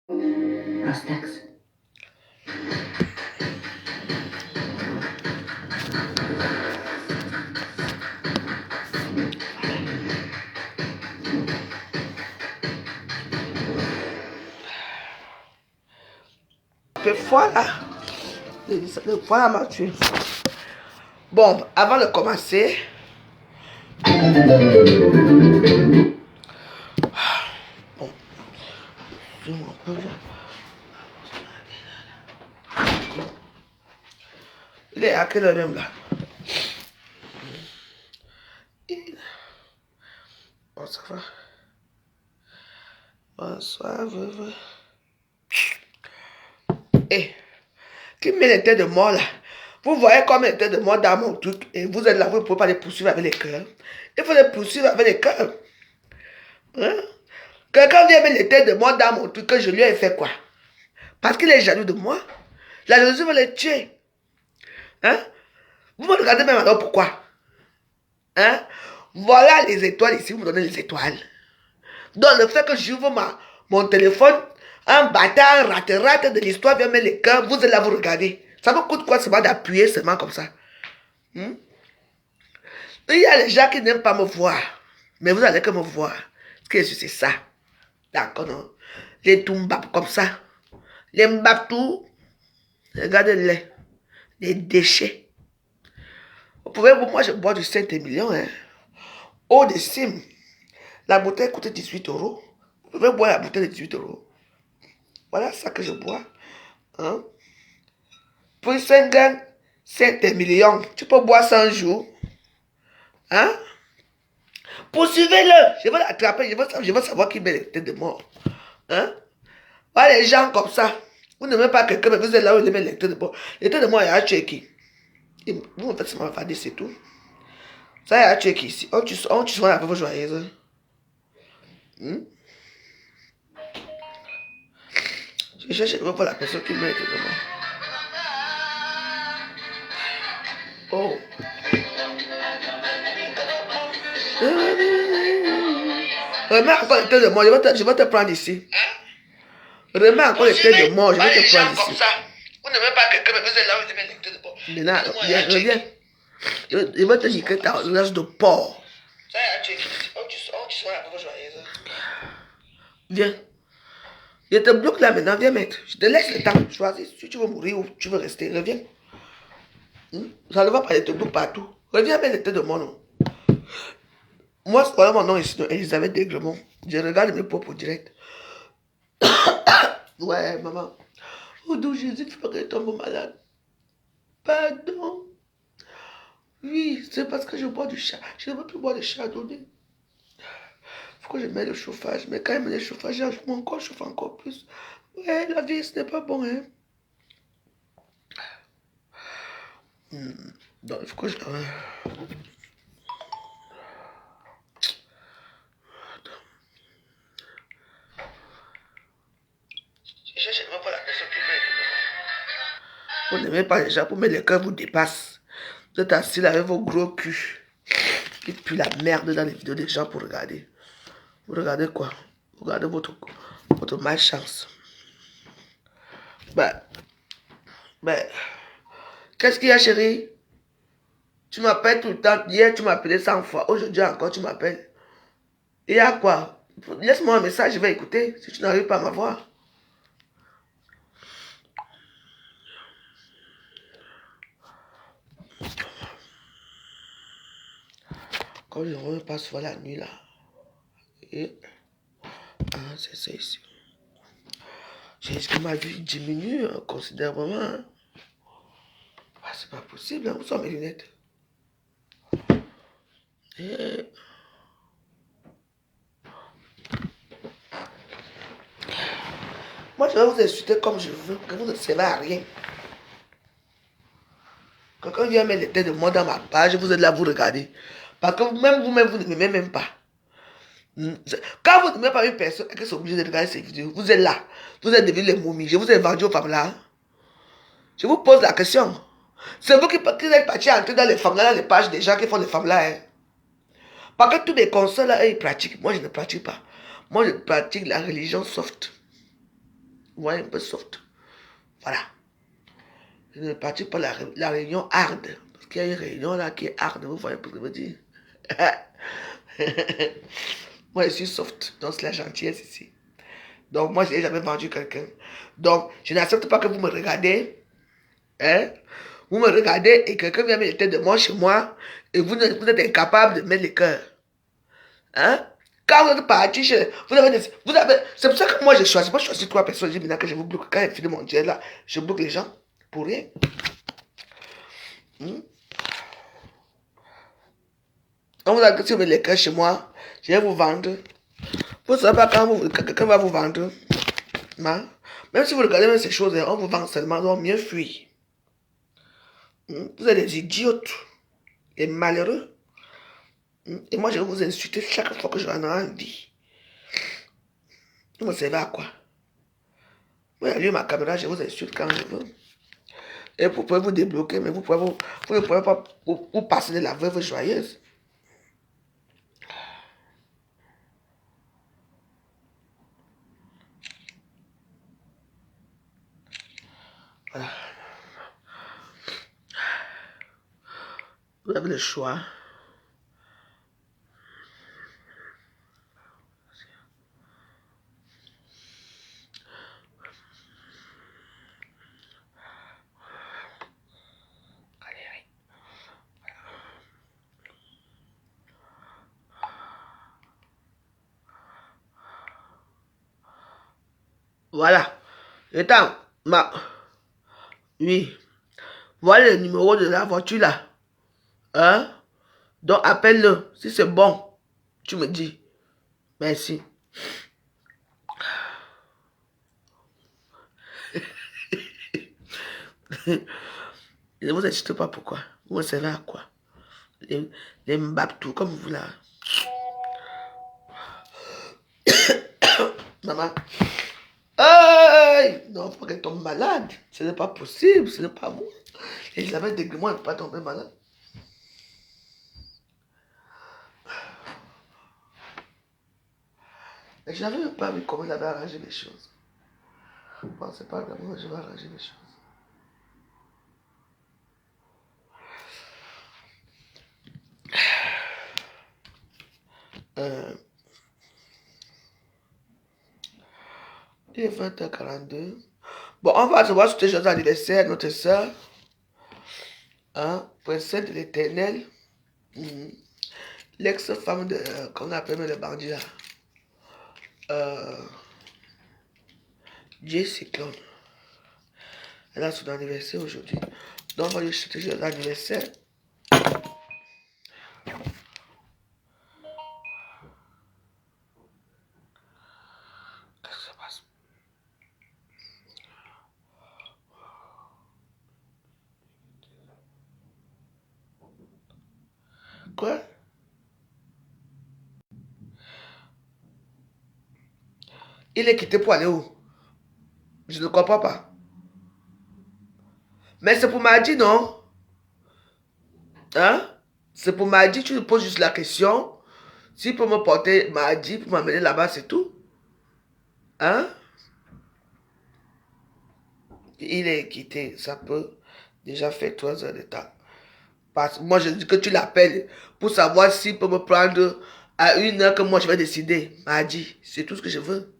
Astax. Voilà. Le voilà m'a tué. Bon, avant de commencer, bon, il est à quelle heure même là? Bon, ça va. Bonsoir, veuve. Eh, qui met les têtes de mort là? Vous voyez comme les têtes de mort dans mon truc et vous êtes là, vous ne pouvez pas les poursuivre avec les cœurs. Il faut les poursuivre avec les cœurs. Hein? Quelqu'un vient mettre les têtes de mort dans mon truc que je lui ai fait quoi? Parce qu'il est jaloux de moi. La jalousie va les tuer. Hein? Vous me regardez même alors pourquoi? Hein? Voilà les étoiles ici, vous me donnez les étoiles. Donc le fait que j'ouvre mon téléphone, un bâtard, un rate de l'histoire vient mettre les cœurs, vous êtes là, vous regardez. Ça vous coûte quoi seulement d'appuyer seulement comme ça? Il y a les gens qui n'aiment pas me voir, mais vous allez que me voir. Ce que c'est ça. D'accord, non? Les toumbap comme ça. Les mbaptou, regardez-les. Les déchets. Vous pouvez, moi je bois du 5 millions, hein. Eau de sim. La bouteille coûte 18 euros. Vous pouvez boire la bouteille de 18 euros. Voilà ça que je bois. Hein? Pour 5 millions, tu peux boire 100 jours. Hein? Poursuivez-le. Je vais l'attraper. Je veux savoir qui met les têtes de mort. Hein? Voilà les gens comme ça. Vous n'aimez pas quelqu'un, mais vous êtes là où il met les têtes de mort. Les têtes de mort, il y a tué qui? Vous, en fait, ça m'a fait c'est tout. Ça, il y a tué qui ici? On tue souvent la pauvre joyeuse. Je cherche pour la personne qui met les têtes de mort. Oh. Remets encore les têtes de mort. Je vais te prendre ici. Remets encore les têtes de mort. Je vais te prendre ici. Vous n'aimez pas quelqu'un, mais vous êtes là où il met les têtes de mort. Maintenant, viens, reviens. Je vais te niquer ta race de porc. Ça y est, tu es la pauvre joyeuse. Viens. Je te bloque là maintenant, viens mettre. Je te laisse le temps. Choisis si tu veux mourir ou tu veux rester. Reviens. Ça ne va pas, je te bloque partout. Reviens avec les têtes de mon nom. Moi, voilà mon nom ici, Elisabeth Daigremont. Je regarde mes propres directs. Ouais, maman. Oh, d'où Jésus, il faut que je tombe malade. Pardon. Oui, c'est parce que je bois du chat. Je ne veux plus boire de chardonnay. Il faut que je mette le chauffage. Mais quand je mets le chauffage, mon corps chauffe encore plus. Ouais, la vie, ce n'est pas bon, hein. Donc, il faut que je... Je cherche pas la personne qui met le... Vous n'aimez pas les gens pour mettre les cœurs vous dépassent. Vous êtes assis là avec vos gros culs qui puent la merde dans les vidéos des gens pour regarder. Vous regardez quoi? Vous regardez votre malchance. Ben, qu'est-ce qu'il y a, chérie? Tu m'appelles tout le temps. Hier, tu m'appelais 100 fois. Aujourd'hui encore, tu m'appelles. Il y a quoi? Laisse-moi un message, je vais écouter si tu n'arrives pas à m'avoir. Quand je ne pas souvent la nuit là. Et... Ah, c'est ça ici. J'ai dit que ma vie diminue considérablement. Hein. Ah, c'est pas possible, hein. Où sont mes lunettes? Et... Moi, je vais vous insulter comme je veux, que vous ne servez à rien. Quelqu'un vient mettre les têtes de moi dans ma page, vous êtes là, vous regardez. Parce que même vous-même, vous ne m'aimez même pas. Quand vous ne m'aimez pas une personne, elle est obligée de regarder ces vidéos. Vous êtes là. Vous êtes devenus les momies. Je vous ai vendu aux femmes là. Je vous pose la question. C'est vous qui êtes parti entrer dans les femmes là, dans les pages des gens qui font les femmes là. Hein. Parce que tous mes conseils là, ils pratiquent. Moi, je ne pratique pas. Moi, je pratique la religion soft. Vous voyez, un peu soft. Voilà. Je ne partis pas la réunion hard. Parce qu'il y a une réunion là qui est hard. Vous voyez ce que je veux dire? Moi, je suis soft. Donc, c'est la gentillesse ici. Donc, moi, je n'ai jamais vendu quelqu'un. Donc, je n'accepte pas que vous me regardez. Hein? Vous me regardez et quelqu'un vient mettre les têtes de moi chez moi et vous êtes incapable de mettre les cœurs. Hein? Quand vous êtes parti chez... c'est pour ça que moi, je choisis. Moi, je choisis 3 personnes. Je dis maintenant que je vous bloque. Quand il finit mon dieu là, je bloque les gens. Pour rien. Quand vous avez les cœurs chez moi, je vais vous vendre. Vous ne savez pas quand quelqu'un va vous vendre. Hein? Même si vous regardez même ces choses, on vous vend seulement, donc mieux fuir. Vous êtes des idiotes, des malheureux. Et moi, je vais vous insulter chaque fois que je en ai dit. Vous me servez à quoi? Moi, j'allume ma caméra, je vous insulte quand je veux. Et vous pouvez vous débloquer, mais vous ne pouvez pas vous passer de la veuve joyeuse. Voilà. Vous avez le choix. Voilà. Attends, oui. Voilà le numéro de la voiture là. Hein? Donc appelle-le. Si c'est bon, tu me dis. Merci. Ne vous inquiétez pas pourquoi. Vous me servez à quoi? Les mbaptou comme vous là. Maman. Hey! Non, faut pas qu'elle tombe malade. Ce n'est pas possible, ce n'est pas bon. Et je l'avais dégueu, moi, elle ne peut pas tomber malade. Mais je n'avais même pas vu comment il avait arrangé les choses. Bon, c'est pas grave, moi, je vais arranger les choses. Il est 20h42. Bon, on va se voir sur tes joyeux anniversaire, notre soeur. Hein, princesse de l'éternel. L'ex-femme de, qu'on appelle le bandit là. Jessica. Elle a son anniversaire aujourd'hui. Donc, on va lui souhaiter joyeux anniversaire. Qu'est-ce qui se passe? Quoi? Il est quitté pour aller où? Je ne comprends pas. Mais c'est pour mardi, non? Hein? C'est pour mardi, tu te poses juste la question. S'il peut me porter mardi pour m'amener là-bas, c'est tout. Hein? Il est quitté, ça peut déjà faire 3 heures de temps. Parce que moi, je dis que tu l'appelles pour savoir s'il peut me prendre à 1 heure que moi je vais décider. Mardi, c'est tout ce que je veux.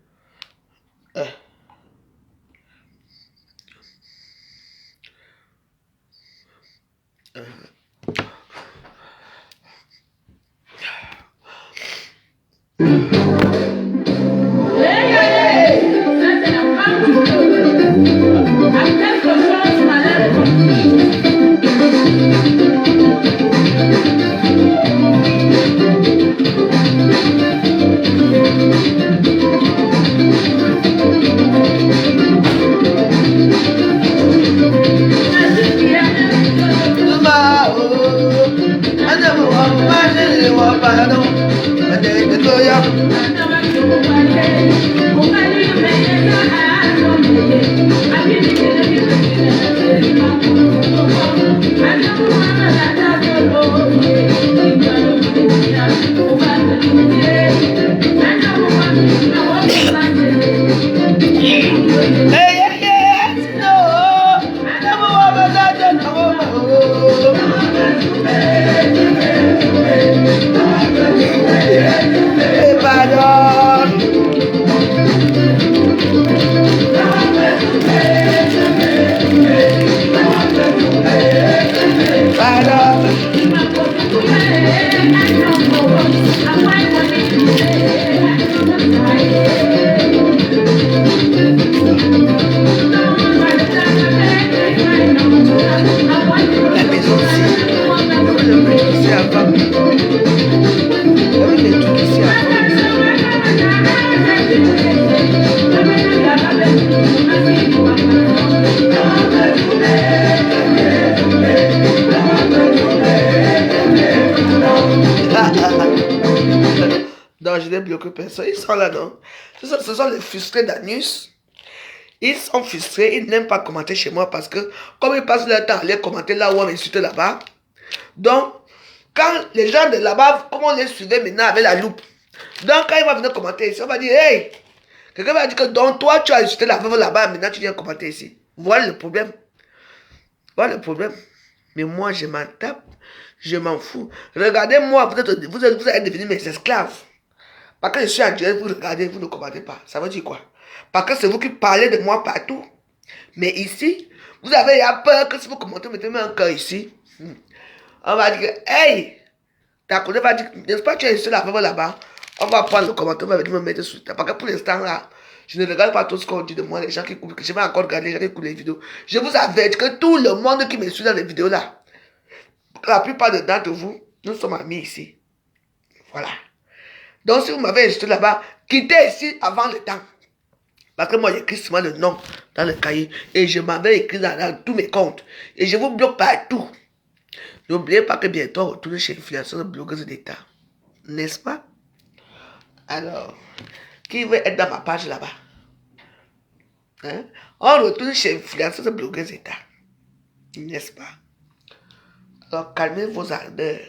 je n'ai bloqué personne. Ils sont là, non? Ce sont les frustrés d'Anus. Ils sont frustrés, ils n'aiment pas commenter chez moi parce que, comme ils passent leur temps à aller commenter là où on m'insulte là-bas, donc, quand les gens de là-bas, comme on les suivait maintenant avec la loupe, donc quand ils vont venir commenter ici, on va dire, hey, quelqu'un va dire que donc toi, tu as insulté la veuve là-bas, maintenant tu viens commenter ici. Voilà le problème. Voilà le problème. Mais moi, je m'en tape, je m'en fous. Regardez-moi, vous allez devenir mes esclaves. Parce que je suis en direct, vous regardez, vous ne commentez pas. Ça veut dire quoi? Parce que c'est vous qui parlez de moi partout. Mais ici, vous avez peur que si vous commentez, mettez-moi un cœur ici. On va dire, hey, ta collègue va dire, n'est-ce pas, tu es ici là-bas. On va prendre le commentaire, on va venir me mettre sur. Parce que pour l'instant là, je ne regarde pas tout ce qu'on dit de moi, les gens qui écoutent. Je vais encore regarder les gens qui écoutent les vidéos. Je vous avertis que tout le monde qui me suit dans les vidéos là, la plupart d'entre vous, nous sommes amis ici. Voilà. Donc si vous m'avez insulté là-bas, quittez ici avant le temps. Parce que moi j'ai écrit seulement le nom dans le cahier. Et je m'avais écrit dans tous mes comptes. Et je vous bloque partout. N'oubliez pas que bientôt on retourne chez influenceurs blogueuse d'État. N'est-ce pas? Alors, qui veut être dans ma page là-bas? Hein? On retourne chez influenceurs blogueuse d'État. N'est-ce pas? Alors, calmez vos ardeurs.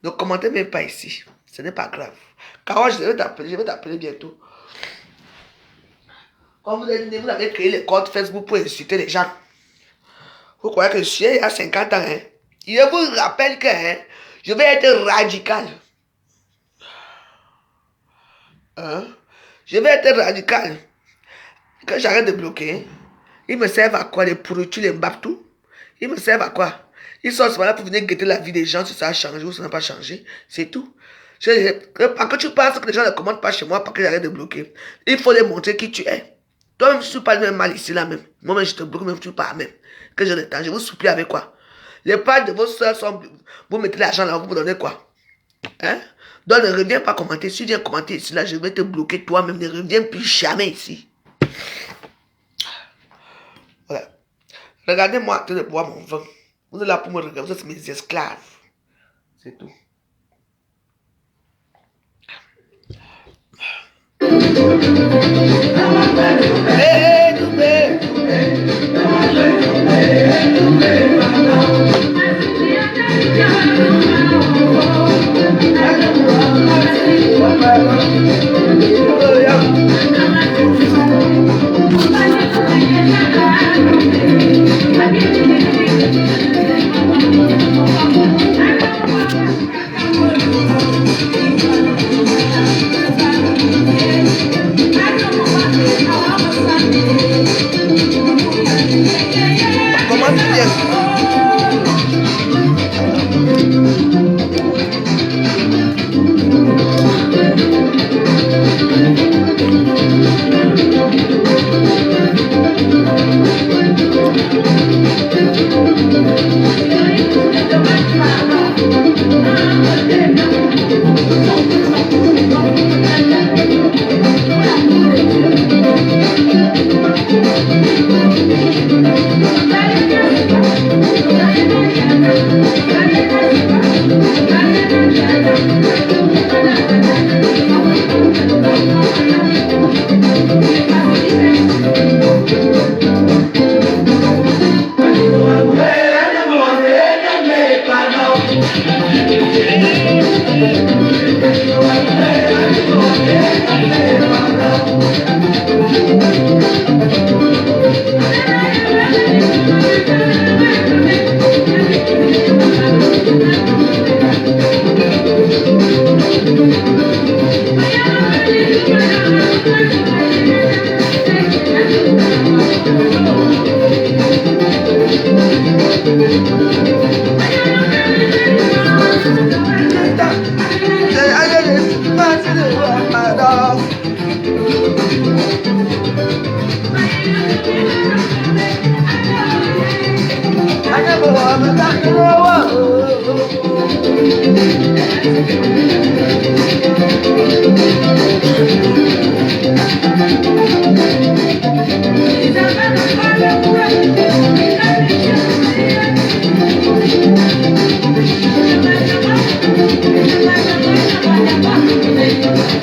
Ne commentez même pas ici. Ce n'est pas grave. Car je vais t'appeler bientôt. Quand vous avez créé les comptes Facebook pour insulter les gens. Vous croyez que je suis il y a 50 ans, hein? Je vous rappelle que je vais être radical. Hein? Je vais être radical. Que j'arrête de bloquer. Ils me servent à quoi? Les pourritures, les mbaptou? Ils me servent à quoi? Ils sont là pour venir guetter la vie des gens si ça a changé ou ça n'a pas changé. C'est tout. Quand tu penses que les gens ne commentent pas chez moi parce que j'arrête de bloquer, il faut les montrer qui tu es. Toi-même, tu ne parles même mal ici, là même. Moi-même, je te bloque, même tu parles même. Que j'ai le temps, je vous supplie avec quoi? Les pages de vos soeurs sont... Vous mettez l'argent là, vous donnez quoi? Hein? Donc ne reviens pas commenter. Si tu viens commenter ici, là, je vais te bloquer toi-même. Ne reviens plus jamais ici. Voilà. Regardez-moi en train de boire mon vin. Vous êtes là pour me regarder. Vous êtes mes esclaves. C'est tout.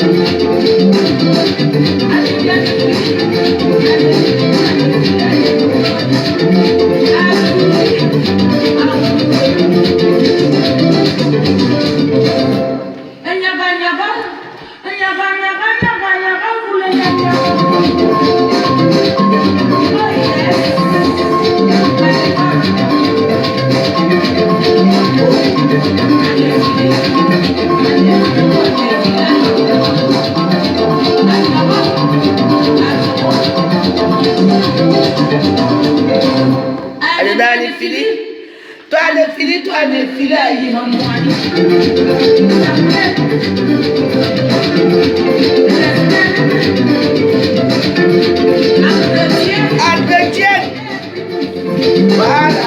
Thank you. Allez, Anne Philippe. Toi, Anne Philippe, toi, Anne Philippe. Chrétienne. Voilà.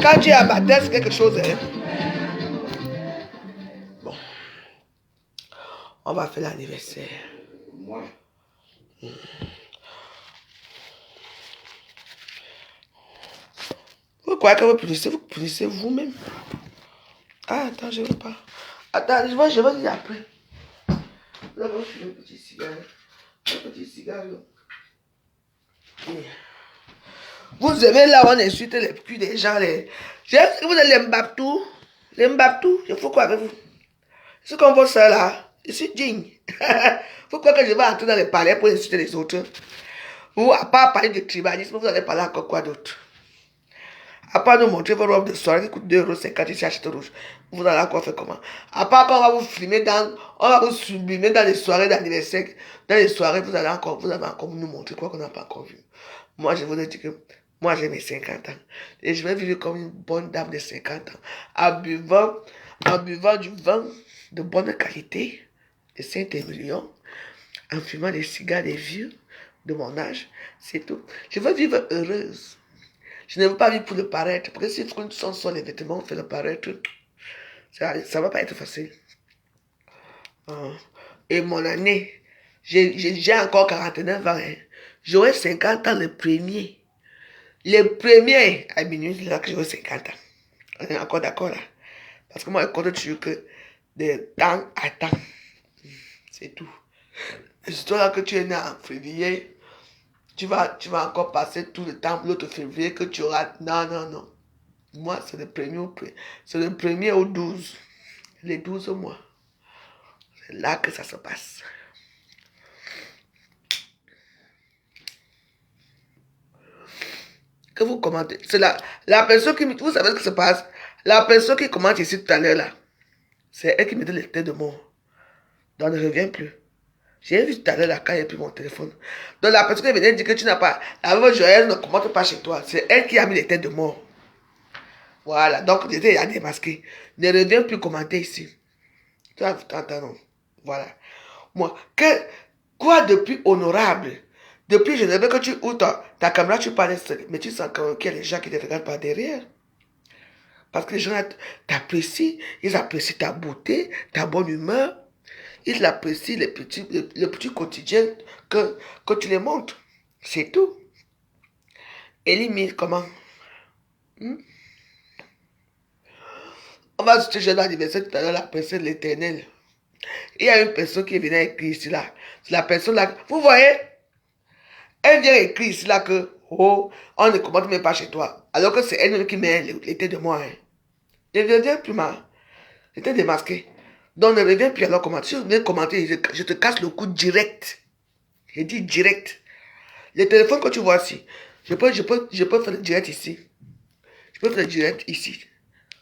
Quand tu es à ma tête, c'est quelque chose. Hein? Bon. On va faire l'anniversaire. Vous croyez que vous punissez vous-même? Ah, attends, je ne veux pas. Attends, je vais dire après. Là, on va fumer un petit cigare. Un petit cigare. Vous aimez là où on insulte les culs des gens. Est-ce que vous avez les mbaptou? Les mbaptou, je fais quoi avec vous? C'est comme votre soeur là. Je suis digne. Pourquoi que je vais entrer dans les palais pour insulter les autres? Ou à part parler de tribalisme, vous allez parler encore quoi d'autre? À part nous montrer vos robes de soirée qui coûtent 2,50 € ici à Château Rouge. Vous allez encore faire comment? À part quand on va vous filmer on va vous sublimer dans les soirées d'anniversaire. Dans les soirées, vous allez encore nous montrer quoi qu'on n'a pas encore vu. Moi, je vous ai dit que moi, j'ai mes 50 ans. Et je vais vivre comme une bonne dame de 50 ans. En buvant du vin de bonne qualité, de Saint-Émilion, en fumant des cigares des vieux de mon âge. C'est tout. Je veux vivre heureuse. Je ne veux pas vivre pour le paraître. Parce que si une sont sur les vêtements, on fait le paraître, ça ne va pas être facile. Et mon année, j'ai encore 49 ans. Hein. J'aurai 50 ans le premier. Le premier à minuit, c'est là que j'aurai 50 ans. On est encore d'accord là. Parce que moi, je compte toujours que de temps à temps. C'est tout. Et c'est toi là que tu es né en février. Tu vas encore passer tout le temps, l'autre février, que tu auras. Non, non, non. Moi, c'est le premier au 12. Les 12 mois. C'est là que ça se passe. Que vous commentez. C'est la personne qui... Vous savez ce qui se passe? La personne qui commente ici tout à l'heure là, c'est elle qui me donne les têtes de mort. Donc, ne reviens plus. J'ai vu tout à l'heure là, quand il n'y a plus mon téléphone. Donc, la personne qui venait dire que tu n'as pas... La veuve Joël ne commente pas chez toi. C'est elle qui a mis les têtes de mort. Voilà. Donc, j'étais à démasquer. Ne reviens plus commenter ici. Tu vas t'entendre. Voilà. Moi, quoi de plus honorable? Depuis, je ne veux que tu ouvres ta caméra, tu parles seul. Mais tu sens qu'il y a des gens qui te regardent par derrière. Parce que les gens t'apprécient. Ils apprécient ta beauté, ta bonne humeur. Ils apprécient le petit quotidien que tu les montres. C'est tout. Élimine comment? va se jeune anniversaire tout à l'heure, la personne de l'éternel. Il y a une personne qui est venue écrire ici là. C'est la personne là. Vous voyez? Elle vient écrire ici là que, oh, on ne commente même pas chez toi. Alors que c'est elle qui met l'été de moi. Hein. Je ne reviens plus mal. J'étais démasqué. Donc ne reviens plus alors commenter. Si je viens commenter, je te casse le cou direct. Je dis direct. Le téléphone que tu vois ici, je peux faire le direct ici. Je peux faire le direct ici.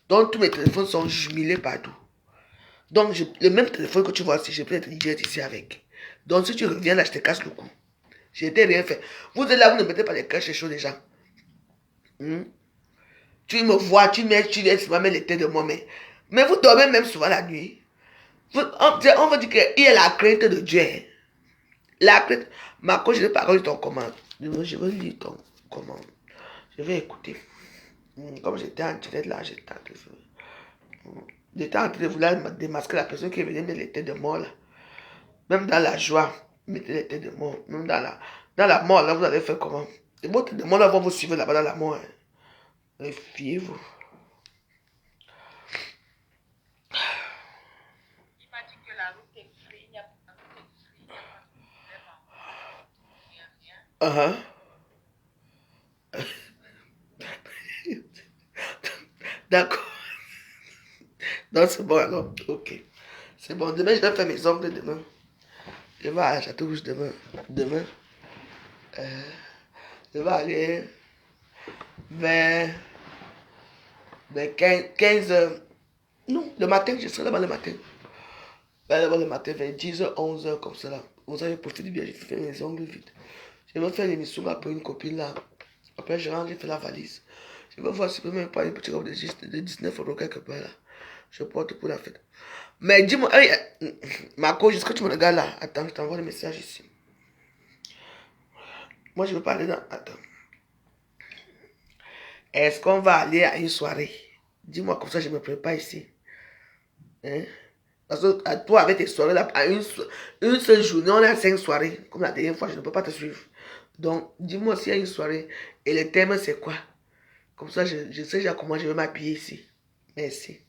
Donc tous mes téléphones sont jumelés partout. Donc le même téléphone que tu vois ici, je peux être direct ici avec. Donc si tu reviens là, je te casse le cou. Je n'ai rien fait. Vous êtes là, vous ne mettez pas les cœurs chez chaud des gens. Tu me vois, tu laisses souvent les têtes de moi, mais vous dormez même souvent la nuit. On va dire qu'il y a la crainte de Dieu. Hein. La crainte. Marco, je vais parler de ton commande. Je vais lire ton commande. Je vais écouter. Comme j'étais en direct là, j'étais en train de vouloir démasquer la personne qui est venue mettre les têtes de mort là. Même dans la joie, mettez les têtes de mort. Même dans la mort là, vous allez faire comment? Les mots de mort là vont vous suivre là-bas dans la mort. Hein. Fiez-vous. Il m'a dit que la route est free, il n'y a pas de problème. D'accord. Non, c'est bon alors. Ok. C'est bon. Demain, je vais faire mes ongles demain. Je vais à la Château-Rouge demain. Je vais aller vers 15 heures. Non, le matin, je serai là-bas le matin. Là-bas le matin, vers 10h, 11h, comme ça là. Vous savez, profitez bien, je fais mes ongles vite. Je vais faire l'émission là pour une copine là. Après, je rentre, je fais la valise. Je vais voir si je peux même prendre une petite robe de 19 € quelque part là. Je porte pour la fête. Mais dis-moi, hey, Marco, est-ce que tu me regardes là? Attends, je t'envoie le message ici. Moi, je veux parler dans... Attends. Est-ce qu'on va aller à une soirée? Dis-moi comme ça, je me prépare ici. Hein? Parce que à toi, avec tes soirées là, à une seule journée, on a 5 soirées. Comme la dernière fois, je ne peux pas te suivre. Donc, dis-moi s'il y a une soirée. Et le thème, c'est quoi? Comme ça, je sais déjà comment je vais m'habiller ici. Merci.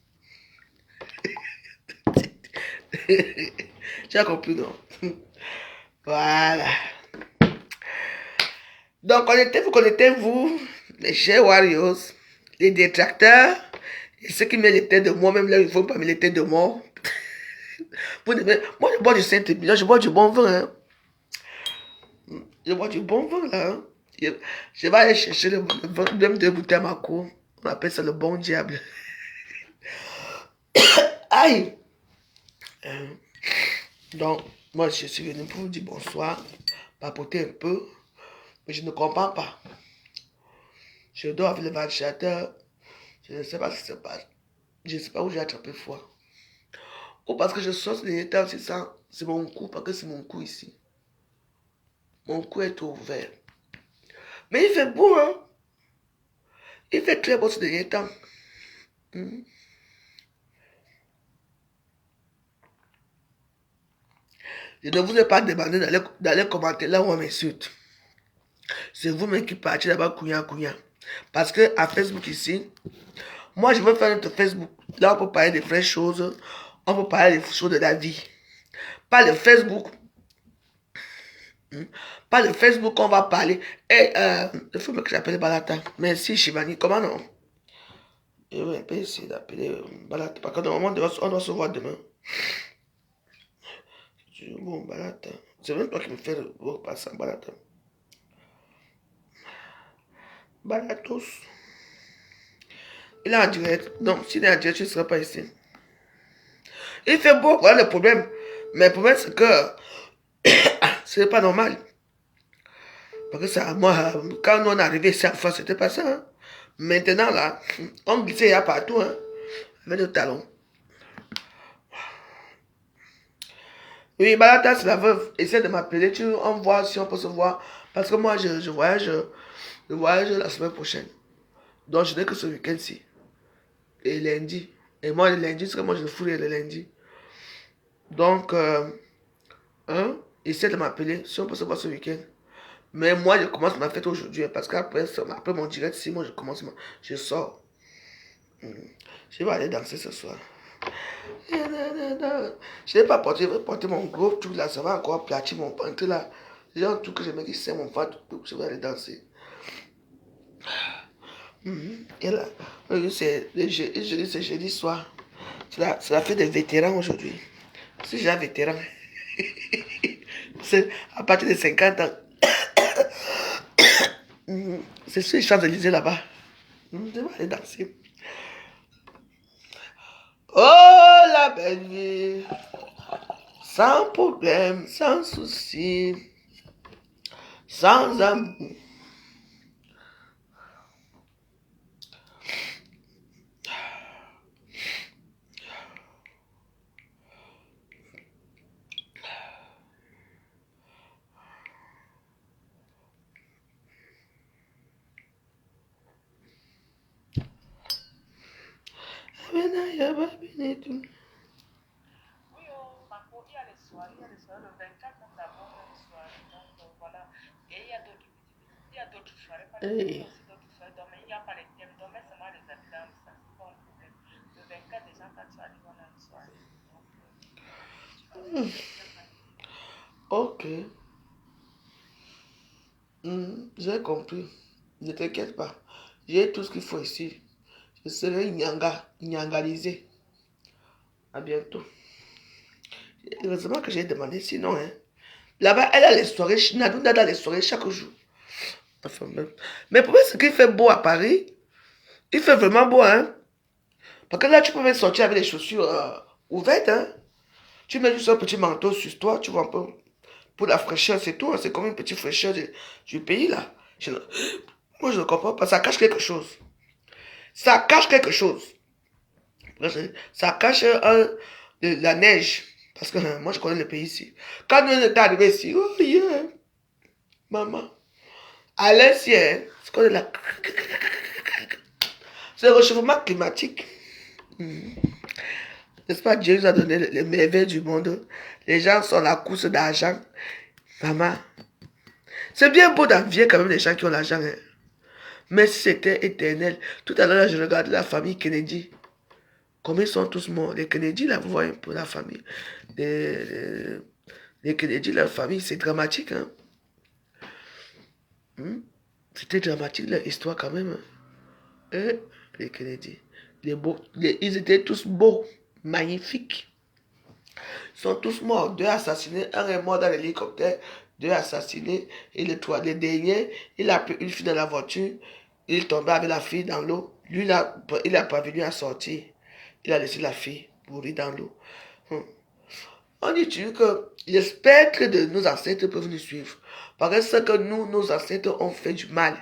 Tu as compris, non? Voilà. Donc, vous, les chers Warriors, les détracteurs, et ceux qui mettent les têtes de moi, même là, il ne faut pas mettre les têtes de moi. Moi, je bois du Saint-Émilion, je bois du bon vin. Hein. Je bois du bon vin, là. Hein. Je vais aller chercher le vin, même 2 bouteilles à ma cour. On appelle ça le bon diable. Aïe! Donc, moi, je suis venu pour vous dire bonsoir, papoter un peu, mais je ne comprends pas. Je dors avec le ventilateur, je ne sais pas ce qui se passe. Je ne sais pas où j'ai attrapé froid. Ou parce que je sors les temps, c'est ça, c'est mon cou, parce que c'est mon cou ici. Mon cou est ouvert. Mais il fait beau, hein? Il fait très beau ce dernier temps. Je ne vous ai pas demandé d'aller commenter là où on m'insulte. C'est vous-même qui partez là-bas, couillant. Parce que à Facebook ici, moi je veux faire notre Facebook. Là, on peut parler des vraies choses. On peut parler des choses de la vie. Pas le Facebook. Pas le Facebook qu'on va parler. Et le film que j'appelle Balata. Merci Shivani. Comment non? Je vais un peu essayer d'appeler Balata. Parce que normalement, on doit se voir demain. Bon, Balata. C'est même toi qui me fais le passer Balata. Balatos. Il est en direct. Donc, s'il est en direct, je ne serai pas ici. Il fait beau, voilà le problème. Mais le problème, c'est que ce n'est pas normal. Parce que ça, moi, quand nous on est arrivé ici en France, c'était pas ça. Hein. Maintenant, là, on glissait il y a partout, hein, avec nos talons. Oui, Balata, c'est la veuve. Essaie de m'appeler, on voit si on peut se voir. Parce que moi, je voyage la semaine prochaine. Donc, je n'ai que ce week-end-ci. Et lundi. Et moi, le lundi, c'est que moi, je le fouille le lundi. Donc, essaie de m'appeler si on peut se voir ce week-end. Mais moi, je commence ma fête aujourd'hui. Parce qu'après mon direct, si moi, je commence, je sors. Je vais aller danser ce soir. Je n'ai pas porté, je vais porter mon gros truc là, ça va encore platir mon ventre là. J'ai un truc que je mets qui sert mon ventre, je vais aller danser. Et là, c'est jeudi soir. C'est la fête des vétérans aujourd'hui. Je suis déjà vétéran. C'est à partir de 50 ans. C'est sur les Champs-Élysées là-bas. Je vais aller danser. Oh la belle vie. Sans problème, sans souci, sans amour. Oui, oh, Marco, il y a les soirées, le 24 même d'abord, même soirée. Donc voilà. Et il y a d'autres soirées, pas les thèmes, il y a Hey. aussi d'autres soirées. Donc, mais il n'y a pas les thèmes, donc mais seulement les habitants, ça, c'est pas un problème. Le 24 déjà, quand tu arrives, on a une soirée. Donc, tu vas avec tes amis. Ok. J'ai compris. Ne t'inquiète pas. J'ai tout ce qu'il faut ici. Je serai nyangalisé. À bientôt. Heureusement que j'ai demandé, sinon, hein. Là-bas, elle a les soirées, Nadouna a les soirées chaque jour. Enfin, mais pour moi, ce qu'il fait beau à Paris, il fait vraiment beau, hein. Parce que là, tu peux même sortir avec les chaussures ouvertes, hein. Tu mets juste un petit manteau sur toi, tu vois un peu. Pour la fraîcheur, c'est tout, hein. C'est comme une petite fraîcheur du pays, là. Moi, je ne comprends pas. Ça cache quelque chose. Ça cache quelque chose. Ça cache la neige. Parce que moi, je connais le pays ici. Quand nous sommes arrivés ici, oh yeah, maman. À l'ancien, c'est quoi de la... C'est le réchauffement climatique. N'est-ce pas, Dieu nous a donné les merveilles du monde. Les gens sont à la course d'argent. Maman, c'est bien beau d'envier quand même les gens qui ont l'argent. Hein. Mais si c'était éternel. Tout à l'heure, je regarde la famille Kennedy. Comme ils sont tous morts. Les Kennedy, là, vous voyez un peu la famille. Les Kennedy, la famille, c'est dramatique. Hein. C'était dramatique, leur histoire quand même. Hein. Et les Kennedy. Ils étaient tous beaux, magnifiques. Ils sont tous morts. Deux assassinés. Un est mort dans l'hélicoptère. Deux assassinés. Et le dernier, il a pris une fille dans la voiture. Il est tombé avec la fille dans l'eau. Lui, il a pas venu à sortir. Il a laissé la fille mourir dans l'eau. On dit que les spectres de nos ancêtres peuvent nous suivre. Parce que ce que nous, nos ancêtres ont fait du mal,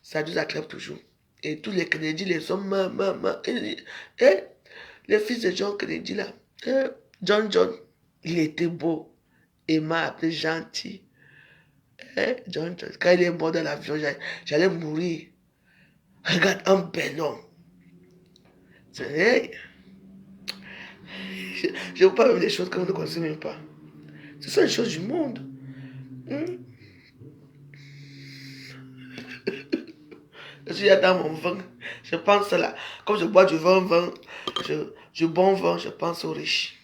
ça nous attrape toujours. Et tous les Kennedy, les hommes, et les fils de John Kennedy là, John, il était beau, aimable, gentil. John, quand il est mort dans l'avion, j'allais mourir. Regarde un bel homme. Je ne veux pas même des choses que vous ne connaissez même pas. Ce sont les choses du monde. Je suis dans mon vin. Je pense là. Comme je bois du vin, du bon vin, je pense aux riches.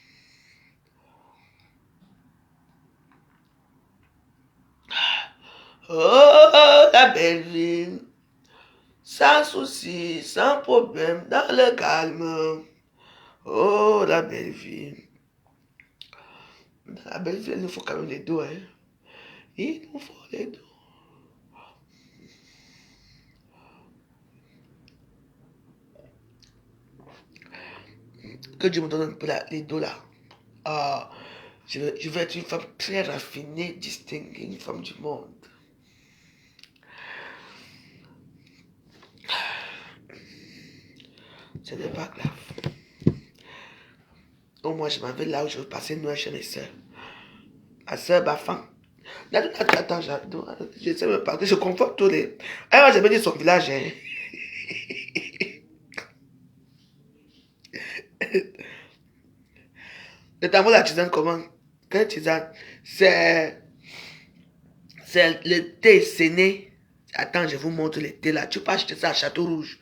Oh, la belle vie. Sans souci, sans problème, dans le calme. Oh, la belle vie. Dans la belle vie, il nous faut quand même les dos. Hein. Il nous faut les dos. Que Dieu me donne un peu les dos là. Ah, je veux être une femme très raffinée, distinguée, une femme du monde. Ce n'est pas grave. Au moins, je m'en vais là où je veux passer Noël chez mes soeurs. Ma soeur Bafan. Attends, je sais même pas que je confonds tous les. Alors, j'avais dit son village. Hein. Le tambour de la tisane, comment? Quelle tisane? C'est le thé séné. Attends, je vous montre le thé là. Tu peux acheter ça à Château Rouge.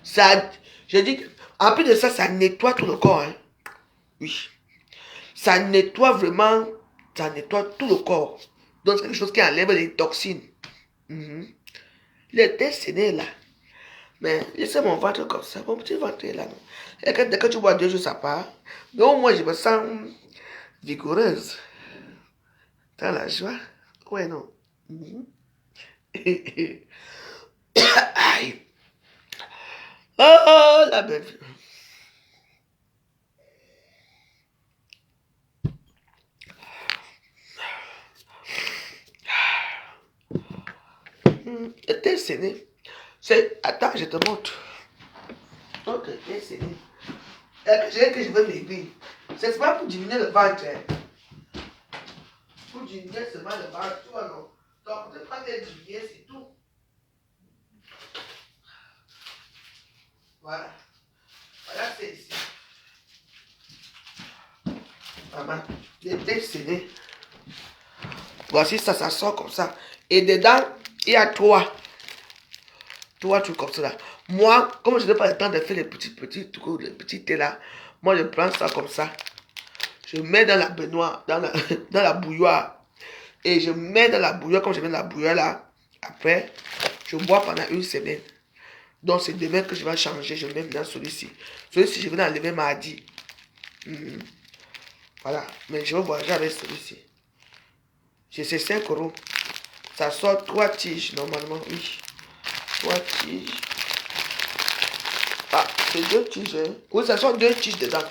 Ça, je dis, En plus de ça, ça nettoie tout le corps. Hein. Oui. Ça nettoie vraiment, ça nettoie tout le corps. Donc, c'est quelque chose qui enlève les toxines. Le thé séné là. Mais laissez mon ventre comme ça. Mon petit ventre est là. Non? Et que, dès que tu bois 2 jours, ça part. Mais au moins, je me sens vigoureuse. Dans la joie. Ouais, non. Aïe. Oh, la belle. Le thé séné. C'est... Attends, je te montre. Donc, le thé séné. Que je veux maigrir. C'est pas pour diminuer le ventre. Hein. Pour diminuer seulement le ventre, tu vois, non? Donc, tu prends tes diminuer, c'est tout. Voilà. Voilà, c'est ici. Maman, le thé séné. Voici ça, ça sort comme ça. Et dedans, il y a 3 trucs comme ça là. Moi, comme je n'ai pas le temps de faire les petits trucs, les petits thés là, moi je prends ça comme ça. Je mets dans la baignoire, dans la bouilloire. Et je mets dans la bouilloire, comme je mets dans la bouilloire là. Après, je bois pendant 1 semaine. Donc c'est demain que je vais changer, je mets dans celui-ci. Celui-ci, je vais l'enlever mardi. Voilà, mais je vais voyager avec celui-ci. C'est 5 €. Ça sort 3 tiges normalement, oui. 3 tiges. Ah, c'est 2 tiges. Hein. Oui, ça sort 2 tiges dedans.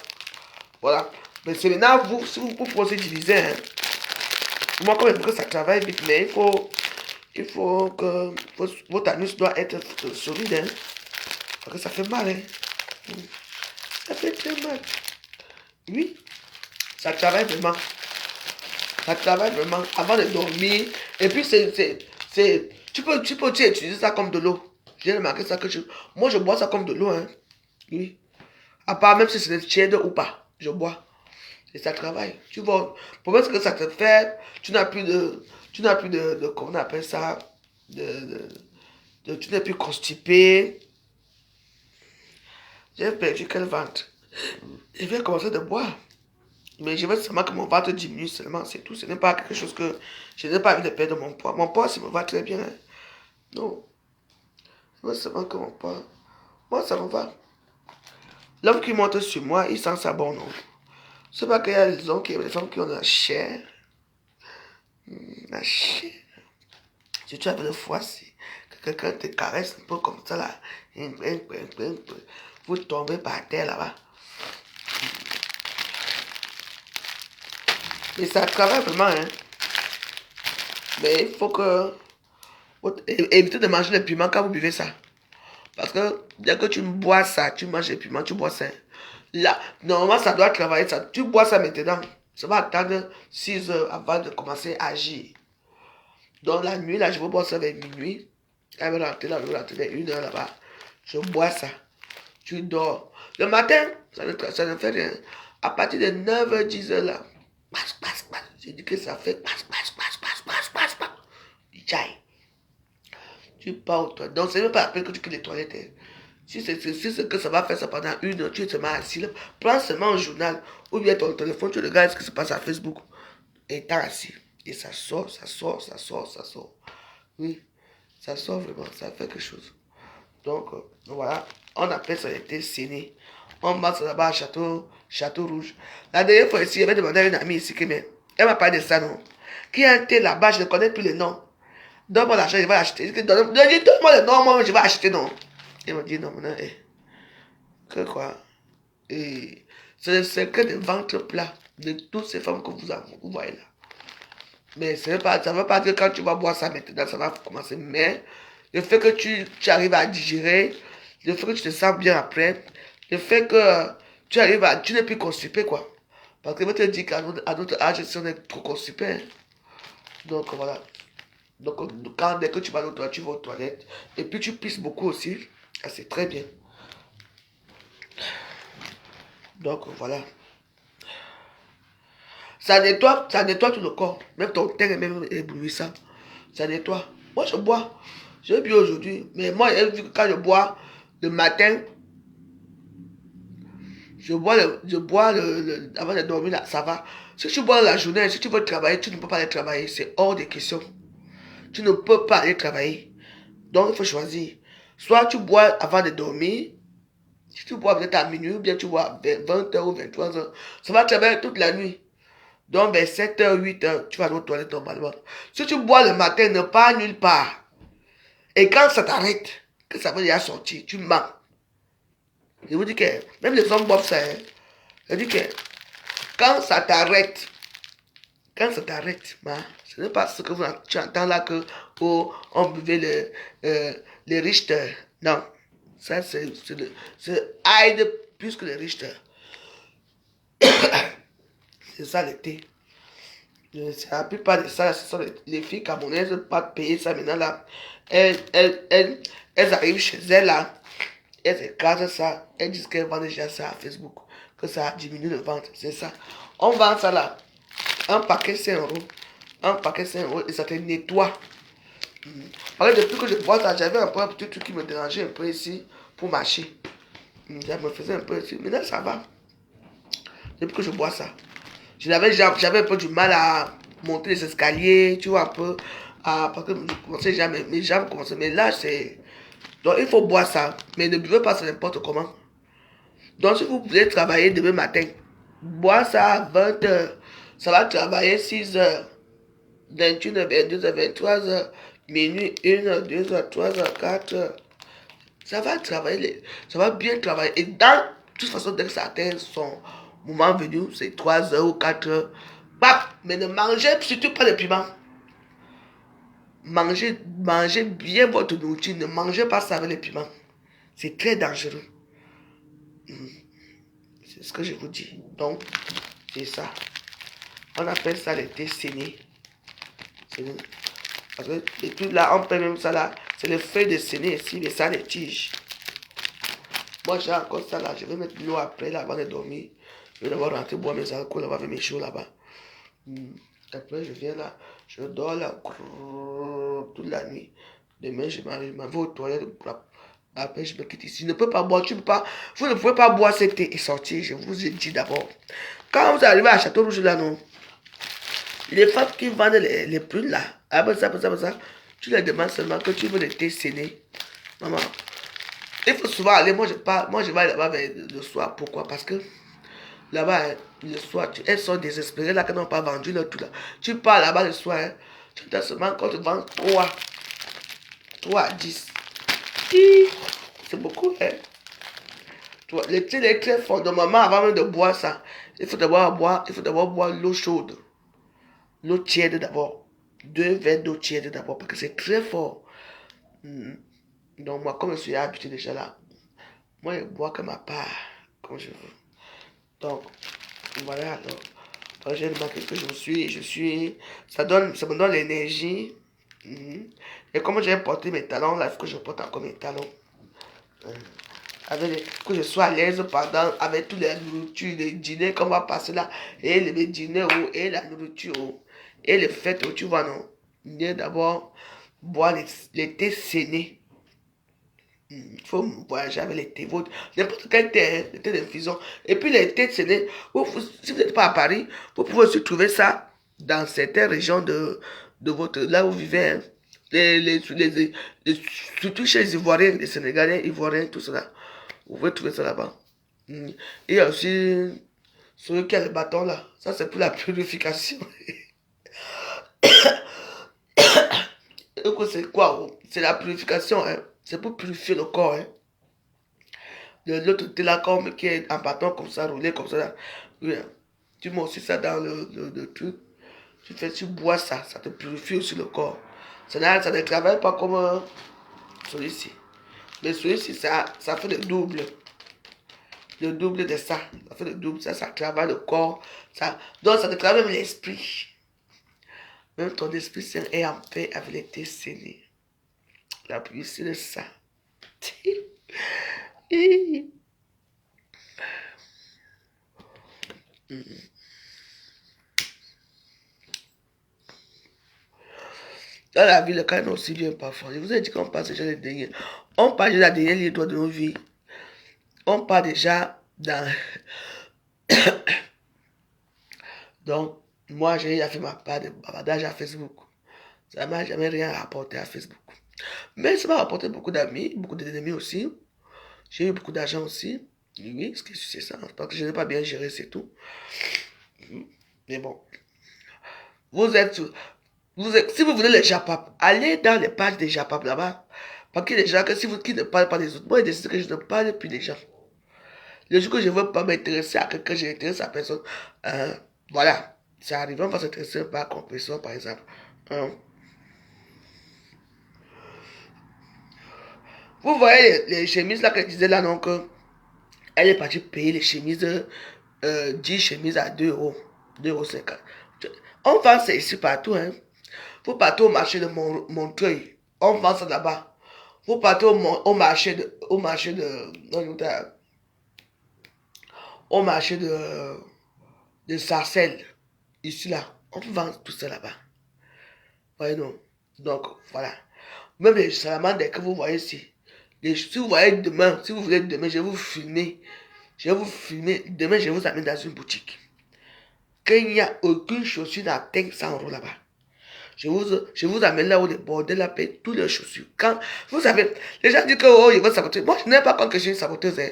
Voilà. Mais c'est maintenant vous, si vous pouvez diviser. Hein. Moi, comme je veux que ça travaille vite, mais il faut que votre anus doit être solide. Hein. Parce que ça fait mal. Hein. Ça fait très mal. Oui, ça travaille vraiment. Ça travaille vraiment avant de dormir. Et puis, tu peux utiliser ça comme de l'eau. J'ai remarqué ça que moi, je bois ça comme de l'eau. Hein. Oui. À part même si c'est tiède ou pas, je bois. Et ça travaille. Tu vois, pour moi, ce que ça te fait, tu n'as plus de comment on appelle ça, tu n'es plus constipé. J'ai perdu quel ventre. Je vais commencer de boire. Mais je veux seulement que mon ventre diminue seulement, c'est tout. Ce n'est pas quelque chose que je n'ai pas envie de perdre mon poids. Mon poids, ça me va très bien. Hein. Non. Je veux seulement que mon poids. Moi, ça me va. L'homme qui monte sur moi, il sent ça bon, non? C'est pas qu'il y a des hommes qui ont la chair. La chair. Si tu as le foie, si quelqu'un te caresse un peu comme ça, là, vous tombez par terre là-bas. Et ça travaille vraiment, hein. Mais il faut que... évitez de manger les piments quand vous buvez ça. Parce que dès que tu bois ça, tu manges les piments, tu bois ça. Là, normalement, ça doit travailler ça. Tu bois ça maintenant. Ça va attendre 6 heures avant de commencer à agir. Donc la nuit, là, je vais boire ça vers minuit. Elle va rentrer là, je vais rentrer vers 1 heure là-bas. Je bois ça. Tu dors. Le matin, ça ne fait rien. À partir de 9h, 10h là, je dis que ça fait tu pars au toilette. Donc, c'est même pas la peine que tu quittes les toilettes. Hein. Si c'est que ça va faire ça pendant 1 heure, tu te mets assis là. Prends seulement un journal ou bien ton téléphone, tu regardes ce qui se passe à Facebook. Et t'es assis. Et ça sort, ça sort, ça sort, ça sort. Oui, ça sort vraiment, ça fait quelque chose. Donc, voilà, on appelle ça l'été séné. On va là-bas à Château Rouge. La dernière fois ici, il y avait demandé à une amie ici elle m'a parlé de ça, non? Qui a un thé là-bas, je ne connais plus le nom. Donne-moi l'argent, je vais l'acheter. Donne-moi le nom, moi je vais acheter, non. Il m'a dit non, non, que quoi? Et c'est le secret des ventres plats de toutes ces femmes que vous voyez là. Mais ça ne veut pas dire que quand tu vas boire ça maintenant, ça va commencer. Mais le fait que tu arrives à digérer, le fait que tu te sens bien après, le fait que tu n'es plus constipé, quoi. Parce que je te dis qu'à notre âge, si on est trop constipé. Hein. Donc voilà. Donc dès que tu vas aux toilettes, tu vas aux toilettes. Et puis tu pisses beaucoup aussi. Ah, c'est très bien. Donc voilà. Ça nettoie tout le corps. Même ton teint est même éblouissant. Ça nettoie. Moi, je bois. Je bu aujourd'hui. Mais moi, quand je bois le matin, je bois avant de dormir, là, ça va. Si tu bois la journée, si tu veux travailler, tu ne peux pas aller travailler. C'est hors de question. Tu ne peux pas aller travailler. Donc, il faut choisir. Soit tu bois avant de dormir. Si tu bois peut-être à minuit, ou bien tu bois à 20h ou 23h. Ça va travailler toute la nuit. Donc, vers 7h, 8h, tu vas aux toilettes normalement. Si tu bois le matin, ne pas nulle part. Et quand ça t'arrête, que ça veut déjà sortir, tu mens. Je vous dis que même les hommes boivent ça. Hein. Je dis que quand ça t'arrête, ce n'est pas ce que tu entends là que oh, on buvait les Richter. Non, ça c'est aide plus que les Richter. C'est ça le thé. C'est la plupart de ça, ce sont les filles camerounaises, pas payer ça maintenant là. Elles arrivent chez elles là, elles écrasent ça, elles disent qu'elles vendent déjà ça à Facebook, que ça diminue le vente, c'est ça. On vend ça là, un paquet 5 euros, un paquet 5 euros et ça te nettoie. Parce que depuis que je bois ça, j'avais un peu un petit truc qui me dérangeait un peu ici pour marcher. Ça me faisait un peu ici, maintenant ça va. Depuis que je bois ça. J'avais un peu du mal à monter les escaliers, tu vois, un peu. Parce que je commençais jamais, mes jambes commençaient. Mais là, c'est. Donc, il faut boire ça. Mais ne buvez pas ça n'importe comment. Donc, si vous voulez travailler demain matin, boire ça à 20h. Ça va travailler 6h, 21h, 22h, 23h, minuit, 1h, 2h, 3h, 4h. Ça va travailler, ça va bien travailler. Et dans, de toute façon, dès que ça atteint son moment venu, c'est 3h ou 4h. Bah, mais ne mangez surtout pas de piment. Mangez bien votre nourriture. Ne mangez pas ça avec les piments. C'est très dangereux. C'est ce que je vous dis. Donc, c'est ça. On appelle ça le thé séné. Parce que et puis là, on peut même ça là. C'est les feuilles de séné ici, mais ça les tiges. Moi, j'ai encore ça là. Je vais mettre l'eau après là avant de dormir. Je vais d'abord rentrer boire mes alcools là-bas avec mes choses là-bas. Après, je viens là. Je dors là toute la nuit. Demain, je m'en vais aux toilettes. Après, je me quitte ici. Je ne peux pas boire. Vous ne pouvez pas boire cet thé et sortir. Je vous ai dit d'abord. Quand vous arrivez à Château Rouge là, non. Les femmes qui vendent les prunes là. Après ça. Tu leur demandes seulement que tu veux le thé séné. Maman. Il faut souvent aller, moi je vais aller là-bas le soir. Pourquoi? Parce que là-bas, hein, le soir, elles sont désespérées là qu'elles n'ont pas vendu leur tout là. Tu pars là-bas le soir, hein, tu t'as seulement quand tu vends 3 à 10. C'est beaucoup, hein. Le thé est très fort. Normalement, avant même de boire ça, il faut d'abord boire l'eau chaude. L'eau tiède d'abord. 2 verres d'eau tiède d'abord, parce que c'est très fort. Donc moi, comme je suis habitué déjà là, moi je bois comme ma part, comme je veux. Donc, voilà alors. J'ai remarqué que je suis, ça me donne l'énergie. Et comme j'ai porté mes talons, là, il faut que je porte encore mes talons. Que je sois à l'aise avec toutes les nourritures, les dîners qu'on va passer là, et les dîners, et la nourriture, et les fêtes, tu vois, non. Il d'abord boire les thés sénés. Il faut voyager avec les thés. N'importe quel thé, les thés d'infusion. Et puis les thés sénés, si vous n'êtes pas à Paris, vous pouvez aussi trouver ça dans certaines régions de votre, là où vous vivez. Hein. Surtout chez les Ivoiriens, les Sénégalais, Ivoiriens, tout cela. Vous pouvez trouver ça là-bas. Et il y a aussi celui qui a le bâton là. Ça, c'est pour la purification. C'est quoi? C'est la purification. Hein? C'est pour purifier le corps. Hein? L'autre télécom qui est en bâton comme ça, roulé comme ça. Là. Oui, hein? Tu mets aussi ça dans le truc. Tu bois ça, ça te purifie aussi le corps. Ça ne travaille pas comme celui-ci. Mais celui-ci, ça fait le double. Le double de ça. Ça fait le double. Ça travaille le corps. Donc, ça te travaille même l'esprit. Même ton esprit est en paix avec les thés sénés. La puissance de ça. Dans la vie, le calme aussi vient parfois. Je vous ai dit qu'on passe déjà les derniers. On parle de la dernière ligne de nos vies. On parle déjà dans... Donc, moi, j'ai fait ma part de bavardage à Facebook. Ça ne m'a jamais rien rapporté à Facebook. Mais ça m'a rapporté beaucoup d'amis, beaucoup d'ennemis aussi. J'ai eu beaucoup d'argent aussi. Oui, c'est ça. Parce que je n'ai pas bien géré, c'est tout. Mais bon. Vous êtes, si vous voulez les Japap, allez dans les pages des Japap là-bas. Parce qu'il y a des gens que si vous qui ne parlent pas des autres, moi, je décide que je ne parle plus des gens. Le jour que je ne veux pas m'intéresser à quelqu'un, je m'intéresse à la personne. Voilà. Ça arrive, on va s'intéresser par compréhension, par exemple. Vous voyez les chemises là qu'elle disait là, donc, elle est partie payer les chemises, 10 chemises à 2 euros, 2,50 €. On vend ça ici partout, hein. Vous partez au marché de Montreuil, on vend ça là-bas. Vous partez au marché de, de Sarcelles, ici là, on vend tout ça là-bas. Voyez non. Donc voilà. Même les salamandres que vous voyez ici. Si vous voyez demain, si vous voulez demain, je vais vous filmer. Je vais vous filmer. Demain, je vais vous amener dans une boutique. Qu'il n'y a aucune chaussure n'atteint 100 € là-bas. Je vous amène là où les bordels là payent toutes les chaussures. Quand, vous savez, les gens disent que oh, ils vont saboter. Moi, je n'ai pas compte que je suis une saboteuse. Hein.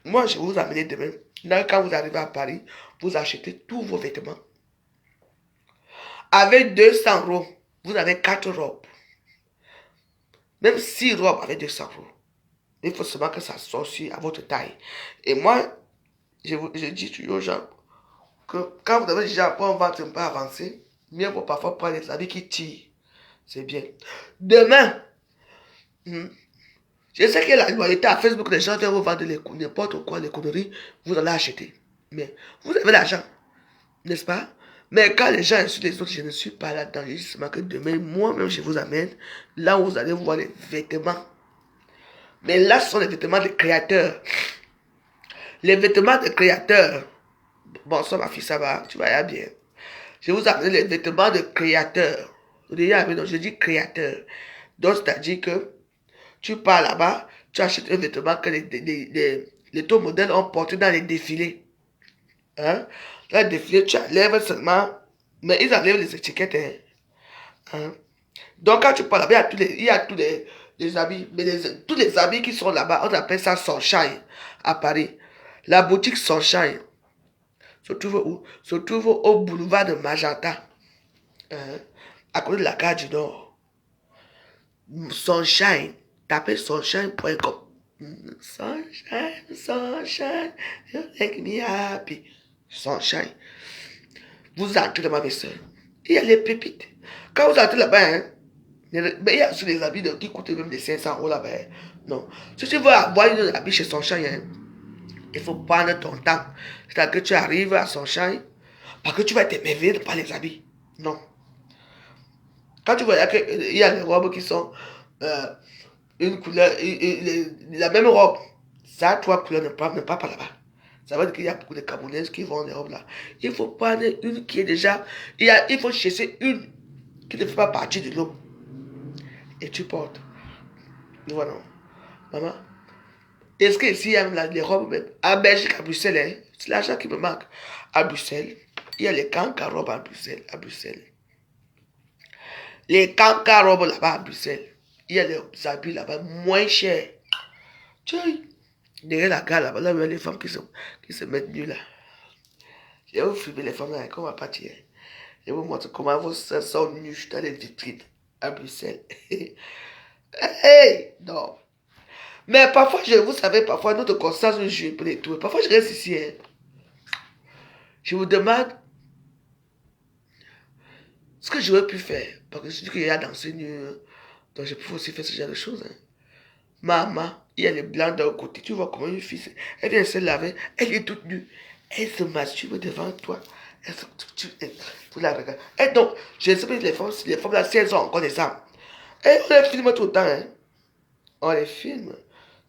Moi, je vais vous amener demain. Là, quand vous arrivez à Paris, vous achetez tous vos vêtements. Avec 200 €, vous avez 4 robes. Même 6 robes avec 200 €. Il faut seulement que ça soit aussi à votre taille. Et moi, je dis toujours aux gens que quand vous avez déjà un ventre un peu avancé, mieux vaut parfois prendre les habits qui tirent. C'est bien. Demain, je sais que la loyauté à Facebook, les gens vont vous vendre n'importe quoi, les conneries, vous allez acheter. Mais vous avez l'argent, n'est-ce pas? Mais quand les gens insultent les autres, je ne suis pas là-dedans. Je dis seulement que demain, moi-même, je vous amène là où vous allez voir les vêtements. Mais là, ce sont les vêtements des créateurs. Les vêtements des créateurs. Bonsoir ma fille, ça va, tu vas bien. Je vous amène les vêtements de créateurs. Je dis créateur. Donc, c'est-à-dire que tu pars là-bas, tu achètes un vêtement que les top modèles ont porté dans les défilés. Hein? Dans les défilés, tu enlèves seulement, mais ils enlèvent les étiquettes. Hein? Donc, quand tu pars là-bas, il y a tous les habits, mais tous les habits qui sont là-bas, on appelle ça Sunshine à Paris. La boutique Sunshine se trouve où? Se trouve au boulevard de Magenta, hein? À côté de la gare du Nord. Sunshine, tapez sunshine.com. Sunshine, sunshine, you make me happy. Sunshine. Vous entrez dans ma vaisselle. Il y a les pépites. Quand vous entrez là-bas, hein, mais il y a aussi des habits qui coûtent même des 500 € là-bas. Hein. Non. Si tu veux avoir une habit chez Sunshine, hein, il faut prendre ton temps. C'est-à-dire que tu arrives à Sunshine, parce que tu vas être émerveillé par les habits. Non. Quand tu vois qu'il y a des robes qui sont une couleur, la même robe, ça, 3 couleurs ne pas par là-bas. Ça veut dire qu'il y a beaucoup de Camerounaises qui vendent des robes là. Il faut prendre une qui est déjà, il faut chercher une qui ne fait pas partie de l'homme. Et tu portes. Voilà. Maman, est-ce que ici il y a les robes même? À Belgique, à Bruxelles, hein, c'est l'argent qui me manque. À Bruxelles, il y a les cancans robes à Bruxelles. Les cancans robes là-bas à Bruxelles. Il y a les habits là-bas moins chers. Tu vois, derrière la gare là-bas, là où il y a les femmes qui se mettent nues là. Je vais vous filmer les femmes là, qu'on va partir. Je vais vous montrer comment vos sœurs sont nues dans les vitrines à Bruxelles. Hey, non. Mais parfois, vous savez, parfois, notre conscience nous joue pour les tours. Parfois, je reste ici. Hein. Je vous demande ce que j'aurais pu faire. Parce que je dis qu'il y a dansé nu. Donc, je peux aussi faire ce genre de choses. Hein. Maman, il y a les blancs d'un côté. Tu vois comment une fille, elle vient se laver. Elle est toute nue. Elle se masturbe devant toi. Tu la regardes. Et donc, je sais pas les femmes là, si elles ont encore des armes. Et on les filme tout le temps. Hein. On les filme.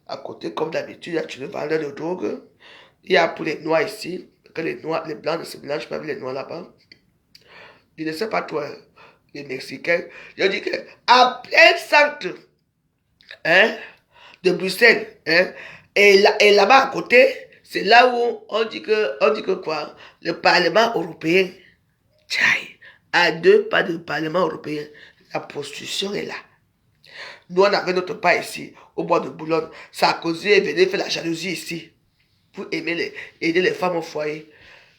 À côté, comme d'habitude, il y a tous les vendeurs de drogue. Il y a pour les noirs ici. Que les blancs ne se mélangent pas avec les noirs là-bas. Je ne sais pas toi, les Mexicains. Je dis que à plein centre, hein, de Bruxelles, hein, et là-bas à côté, C'est là où on dit que quoi? Le Parlement européen, tchaï, à 2 pas de Parlement européen, la prostitution est là. Nous, on avait notre pas ici, au bois de Boulogne. Sarkozy est venu faire la jalousie ici, pour aider les femmes au foyer.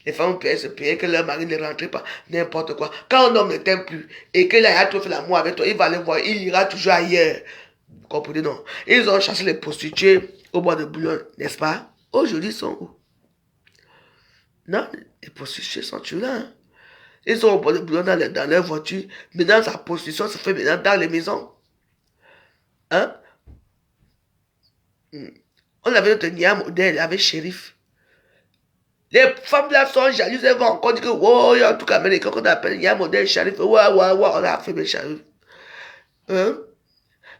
Les femmes se payaient que leur mari ne rentrait pas, n'importe quoi. Quand un homme ne t'aime plus, et qu'il a trop fait l'amour avec toi, il va aller voir, il ira toujours ailleurs. Vous comprenez, non? Ils ont chassé les prostituées au bois de Boulogne, n'est-ce pas? Aujourd'hui, ils sont où? Non, les prostituées sont toujours là. Hein? Ils sont au bois de Boulogne dans leur voiture. Maintenant, sa prostitution se fait maintenant dans les maisons. Hein? On avait notre Nia modèle avec shérif. Les femmes là sont jalouses, elles vont encore dire que, wow, en tout cas, mais quand on appelle Nia modèle shérif, ouais, ouais, ouais, on a fait le shérif. Hein?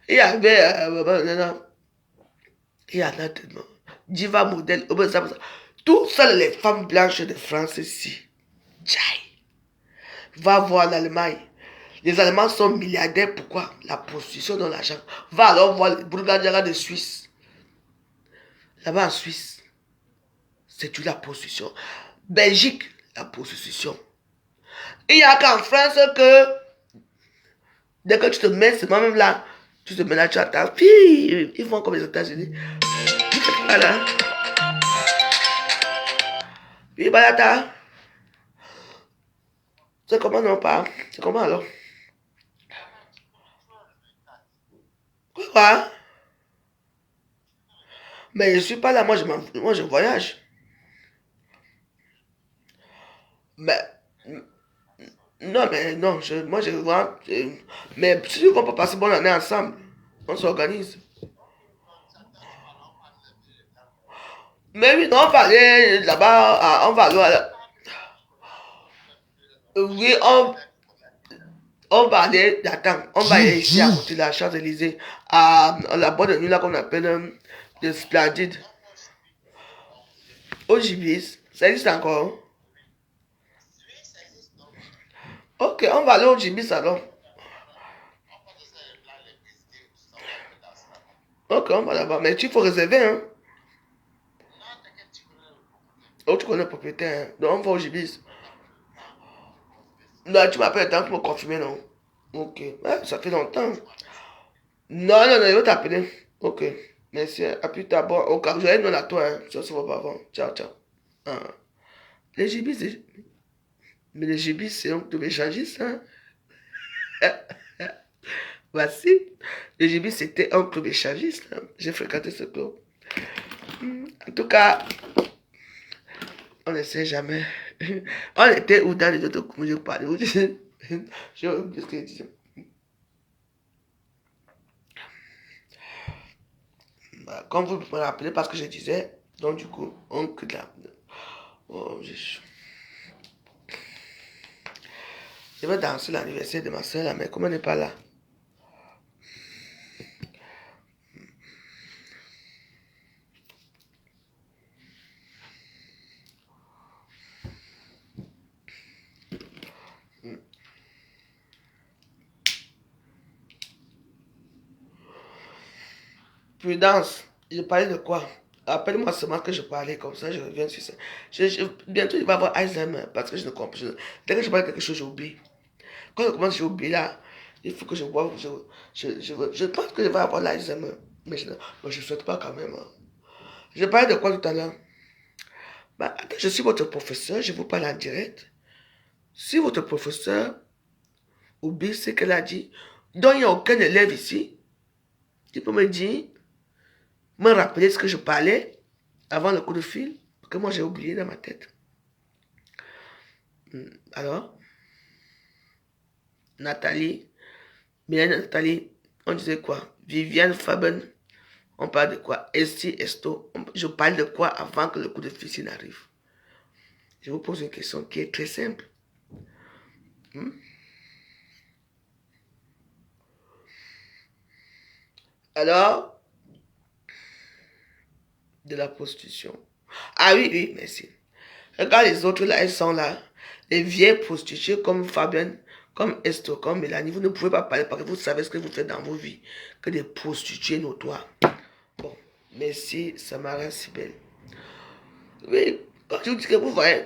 Il y avait, il y en a tellement. Diva modèle, tout ça, les femmes blanches de France ici. Tchaï. Va voir l'Allemagne. Les Allemands sont milliardaires. Pourquoi? La prostitution dans l'argent. Va alors voir les Bourgadiara de Suisse. Là-bas en Suisse, c'est toute la prostitution. Belgique, la prostitution. Il n'y a qu'en France que dès que tu te mets, c'est moi-même là, tu te mets là, tu attends. Puis, ils font comme les États-Unis. Voilà. Puis, balata. C'est comment non pas? C'est comment alors? Quoi? Mais je ne suis pas là, moi je voyage. Mais, non, mais non, moi je vois. Mais si on peut passer bonne année ensemble, on s'organise. Mais oui, non, on va aller là-bas, on va aller. Oui, on va aller, attends, on va aller ici à côté de la Champs-Élysées, à la boîte de nuit là qu'on appelle le Splendide. Au Gibis, ça existe encore? Ok, on va aller au Gibis alors. Ok, on va là-bas. Mais il faut réserver, hein. Oh, tu connais le propriétaire, hein. Donc on va au Gibis. Non, tu m'appelles tant pour me confirmer, non? Ok, ouais, ça fait longtemps. Non, non, non, il va t'appeler. Ok, merci. À plus tard. Bon, au cas où j'aurai non à toi, hein. Ça se voit pas avant. Ciao, ciao. Ah. Les Gibis, mais les Gibis, c'est un club échangiste, hein. Voici. Les Gibis, c'était un club échangiste, hein. J'ai fréquenté ce club. En tout cas, on ne sait jamais. On était où dans les autres coups, je parlais. J'ai oublié ce que je disais. Bah, comme vous me rappelez parce que je disais, donc du coup, on quitte là. Oh, je vais danser l'anniversaire de ma soeur là, mais comme elle n'est pas là. Prudence, je parlais de quoi? Appelle-moi seulement que je parlais comme ça, je reviens sur ça. Bientôt, il va avoir Alzheimer parce que je ne comprends pas. Dès que je parle de quelque chose, j'oublie. Quand je commence, j'oublie là. Il faut que je vois. Je pense que je vais avoir l'Alzheimer. Mais je ne souhaite pas quand même. Hein. Je parlais de quoi tout à l'heure? Bah, attends, je suis votre professeur, je vous parle en direct. Si votre professeur oublie ce qu'elle a dit, donc il n'y a aucun élève ici, tu peux me dire, me rappeler ce que je parlais avant le coup de fil, que moi j'ai oublié dans ma tête. Alors, Nathalie, Mélanie Nathalie, on disait quoi? Viviane Faben, on parle de quoi? Esti Esto, je parle de quoi avant que le coup de fil n'arrive? Je vous pose une question qui est très simple. Alors, de la prostitution. Ah oui, oui, merci. Regarde les autres là, elles sont là. Les vieilles prostituées comme Fabienne, comme Esther, comme Mélanie, vous ne pouvez pas parler parce que vous savez ce que vous faites dans vos vies. Que des prostituées notoires. Bon, merci, Samara Sibel. Oui, quand je vous dis que vous voyez,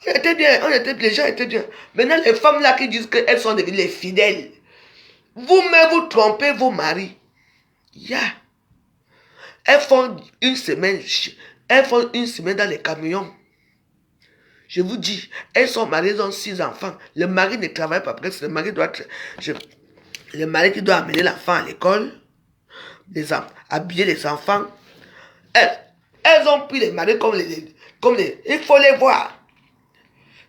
on était bien, les gens étaient bien. Maintenant, les femmes là qui disent qu'elles sont devenues les fidèles, vous-même vous trompez vos maris. Yeah. Elles font une semaine, dans les camions. Je vous dis, elles sont mariées, elles ont 6 enfants. Le mari ne travaille pas, parce que le mari le mari qui doit amener l'enfant à l'école, habiller les enfants. Elles ont pris les maris il faut les voir.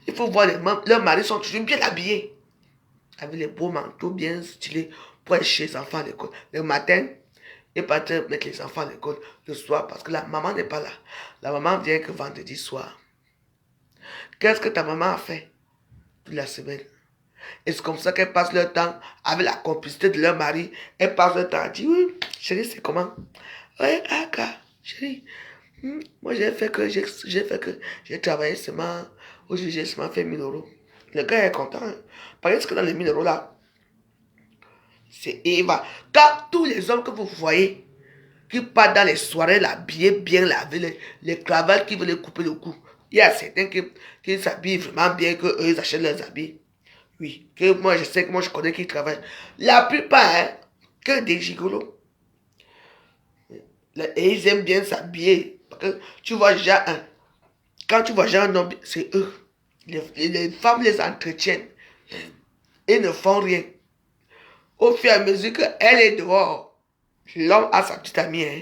Il faut voir leurs maris sont toujours bien habillés. Avec les beaux manteaux bien stylés pour aller chez les enfants à l'école. Le matin, ils partent mettre les enfants à l'école le soir parce que la maman n'est pas là. La maman vient que vendredi soir. Qu'est-ce que ta maman a fait toute la semaine? Et c'est comme ça qu'elles passent leur temps avec la complicité de leur mari. Elles passent leur temps à dire, oui, chérie, c'est comment? Oui, chérie, moi j'ai fait que j'ai travaillé seulement, aujourd'hui j'ai seulement fait 1000 euros. Le gars est content. Hein? Parce que dans les 1000 euros là, c'est Eva. Quand tous les hommes que vous voyez, qui partent dans les soirées, l'habiller bien laver, les cravates qui veulent couper le cou, il y a certains qui s'habillent vraiment bien, qu'eux ils achètent leurs habits. Oui, que moi je sais que moi je connais qui travaillent. La plupart, hein, que des gigolos. Et ils aiment bien s'habiller. Parce que tu vois déjà quand tu vois déjà un homme, c'est eux. Les femmes les entretiennent. Ils ne font rien. Au fur et à mesure qu'elle est dehors, l'homme a sa petite amie. Hein.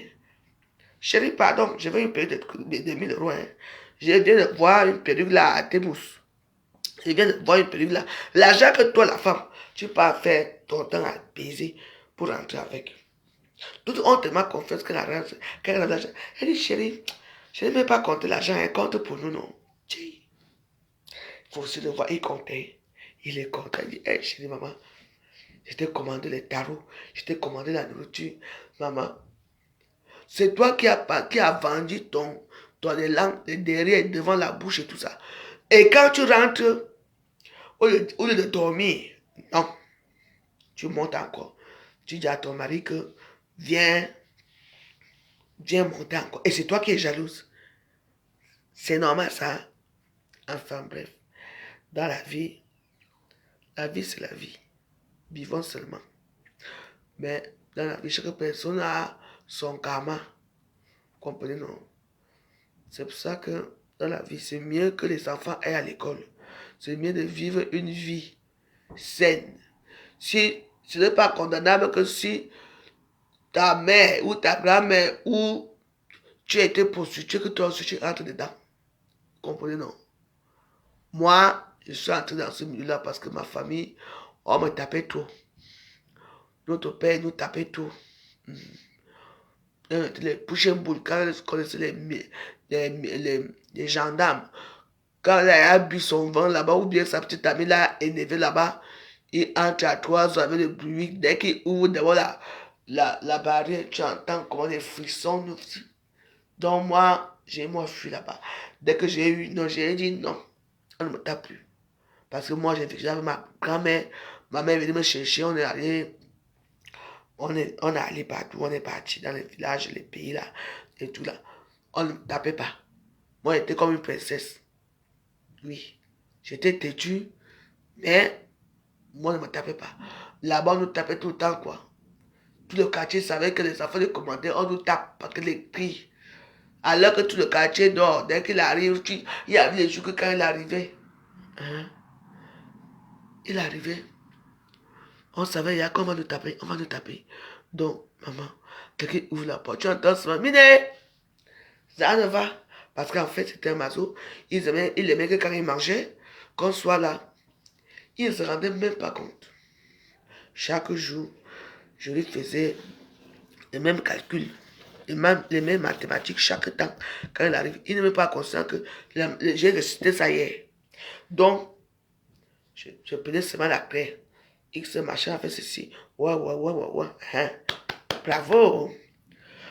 Chérie, pardon, je veux une perruque de 1000 euros. Hein. Je viens de voir une perruque là à Tebous. Je viens de voir une perruque là. L'argent que toi, la femme, tu peux faire ton temps à baiser pour rentrer avec. Tout le monde tellement confiance qu'elle a l'argent. Elle dit, chérie, je ne vais pas compter l'argent, elle compte pour nous, non. Il faut aussi le voir, il comptait. Il est content, il dit, hey, chérie, maman, je t'ai commandé les tarots, je t'ai commandé la nourriture. Maman, c'est toi qui as vendu ton élan derrière, devant la bouche et tout ça. Et quand tu rentres, au lieu de dormir, non, tu montes encore. Tu dis à ton mari que viens monter encore. Et c'est toi qui es jalouse. C'est normal ça. Enfin bref, dans la vie c'est la vie. Vivons seulement. Mais dans la vie, chaque personne a son karma. Comprenez, non? C'est pour ça que dans la vie, c'est mieux que les enfants aillent à l'école. C'est mieux de vivre une vie saine. Si ce n'est pas condamnable que si ta mère ou ta grand-mère ou tu as été prostituée, que toi aussi tu entres dedans. Comprenez, non? Moi, je suis entré dans ce milieu-là parce que ma famille, on me tapait tout. Notre père nous tapait tout. Les push-and-bull, quand ils connaissaient les gendarmes, quand il a bu son vin là-bas, ou bien sa petite amie l'a énervé là-bas, il entre à 3 heures avec le bruit. Dès qu'il ouvre d'abord la barrière, tu entends comment les frissons nous. Donc moi, j'ai fui là-bas. Dès que j'ai dit non, on ne me tape plus. Parce que moi, j'avais ma grand-mère, ma mère venait me chercher, on est allé partout, on est parti dans les villages, les pays là, et tout là. On ne me tapait pas. Moi, j'étais comme une princesse. Oui, j'étais têtu, mais moi, on ne me tapait pas. Là-bas, on nous tapait tout le temps, quoi. Tout le quartier savait que les enfants de commentaires, on nous tape parce que les cris. Alors que tout le quartier dort, dès qu'il arrive, il y avait les jours que quand il arrivait, hein, il arrivait, on savait, il y a qu'on va nous taper, on va nous taper. Donc, maman, quelqu'un ouvre la porte, tu entends ce moment, Miné, ça ne va. Parce qu'en fait, c'était un mazo. Il aimait que quand il mangeait, qu'on soit là, il ne se rendait même pas compte. Chaque jour, je lui faisais les mêmes calculs, les mêmes mathématiques chaque temps. Quand il arrive, il n'est même pas conscient que j'ai récité ça hier. Donc, je prenais seulement la clé. X machin a fait ceci. Ouais. Hein. Bravo.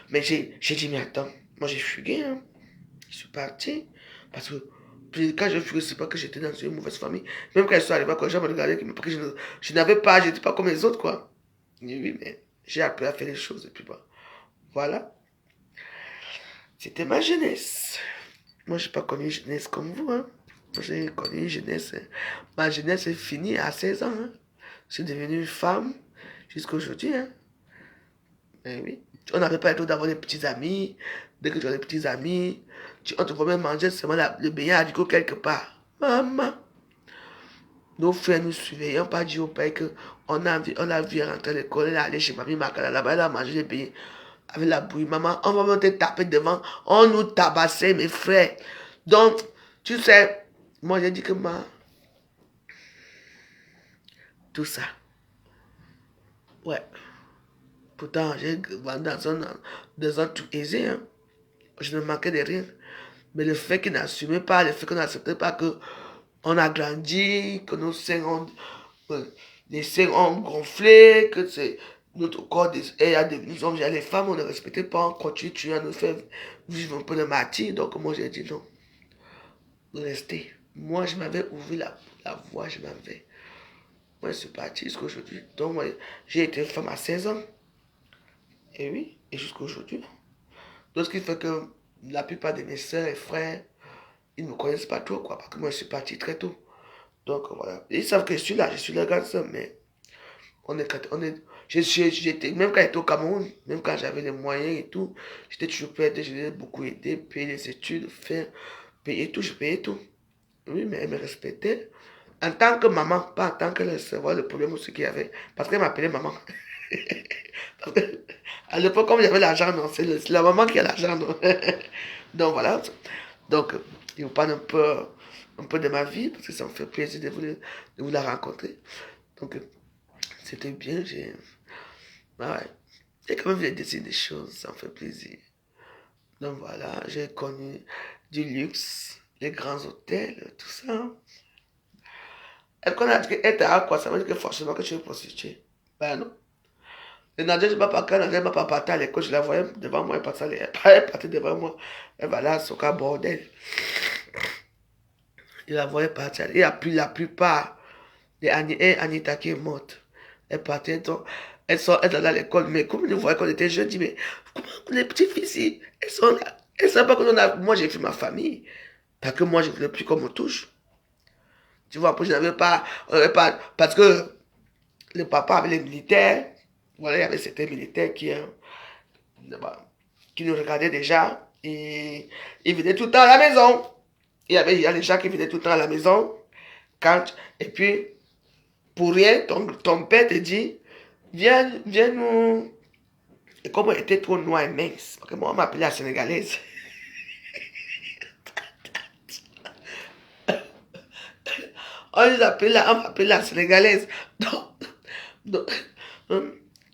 Mais j'ai dit, mais attends, moi j'ai fugué. Hein. Je suis parti. Parce que quand je fugué, c'est pas que j'étais dans une mauvaise famille. Même quand je suis arrivé, quand les gens me regardaient, parce que je n'avais pas, j'étais pas comme les autres, quoi. Oui, mais j'ai appris à faire les choses. Et puis bon, voilà. C'était ma jeunesse. Moi, je n'ai pas connu une jeunesse comme vous. Hein. Moi, j'ai connu une jeunesse. Ma jeunesse est finie à 16 ans. Hein. Je suis devenue une femme jusqu'à aujourd'hui. Hein. Eh oui. On n'avait pas le temps d'avoir des petits amis. Dès que tu as des petits amis, on te voit même manger seulement le beignet à haricot quelque part. Maman. Nos frères nous suivaient. Ils n'ont pas dit au père on a vu rentrer à l'école. Elle est allée chez mamie Makala là-bas. Elle a mangé les beignets avec la bouille. Maman, on va même te taper devant. On nous tabassait, mes frères. Donc, tu sais, moi j'ai dit que tout ça. Ouais. Pourtant, j'ai vendu dans un truc aisé. Hein. Je ne manquais de rien. Mais le fait qu'il n'assumait pas, le fait qu'on n'acceptait pas que on a grandi, que nos seins ont, les seins ont gonflé, que c'est notre corps a devenu homme. Les femmes, on ne respectait pas, on continue à nous faire vivre un peu de martyr. Donc moi j'ai dit non, restez. Moi je m'avais ouvert la voie, moi je suis parti jusqu'à aujourd'hui. Donc moi j'ai été femme à 16 ans. Et oui, et jusqu'à aujourd'hui. Donc ce qui fait que la plupart de mes soeurs et frères, ils ne me connaissent pas trop, quoi, parce que moi je suis parti très tôt. Donc voilà. Ils savent que je suis le garçon, mais j'étais, même quand j'étais au Cameroun, même quand j'avais les moyens et tout, j'étais toujours prêt, je les ai beaucoup aidé, payer les études, payer tout, je payais tout. Oui, mais elle me respectait. En tant que maman, pas en tant que le savoir le problème aussi qu'il y avait. Parce qu'elle m'appelait maman. Parce que, à l'époque, comme j'avais l'argent, non, c'est la maman qui a l'argent, non. Donc voilà. Donc, il vous parle un peu de ma vie, parce que ça me fait plaisir de vous la rencontrer. Donc, c'était bien. Ouais. J'ai quand même vu des choses, ça me fait plaisir. Donc voilà, j'ai connu du luxe, les grands hôtels, tout ça. Et quand on a dit que être à quoi, ça veut dire que forcément que tu es prostituée. Ben non. Et Nadia, je ne sais pas quand Nadia m'a pas parti à l'école, je la voyais devant moi, elle partait devant moi. Elle va là, son cas bordel. Je la voyais partir. Et la plupart des Anita qui est morte. Elle partait, donc, elles allaient à l'école. Mais comme ils nous voyaient quand on était jeunes, je dis, mais comment les petites filles ici, elles sont là. Elles ne savent pas que moi j'ai fait ma famille. Parce que moi je ne voulais plus qu'on me touche. Tu vois, après je n'avais pas, parce que le papa avait les militaires. Voilà, il y avait certains militaires qui nous regardaient déjà. Et ils venaient tout le temps à la maison. Il y a des gens qui venaient tout le temps à la maison. Et puis, pour rien, ton père te dit, viens nous. Et comme on était trop noir et mince, parce que moi, on m'appelait la sénégalaise. On m'appelait la sénégalaise. Donc,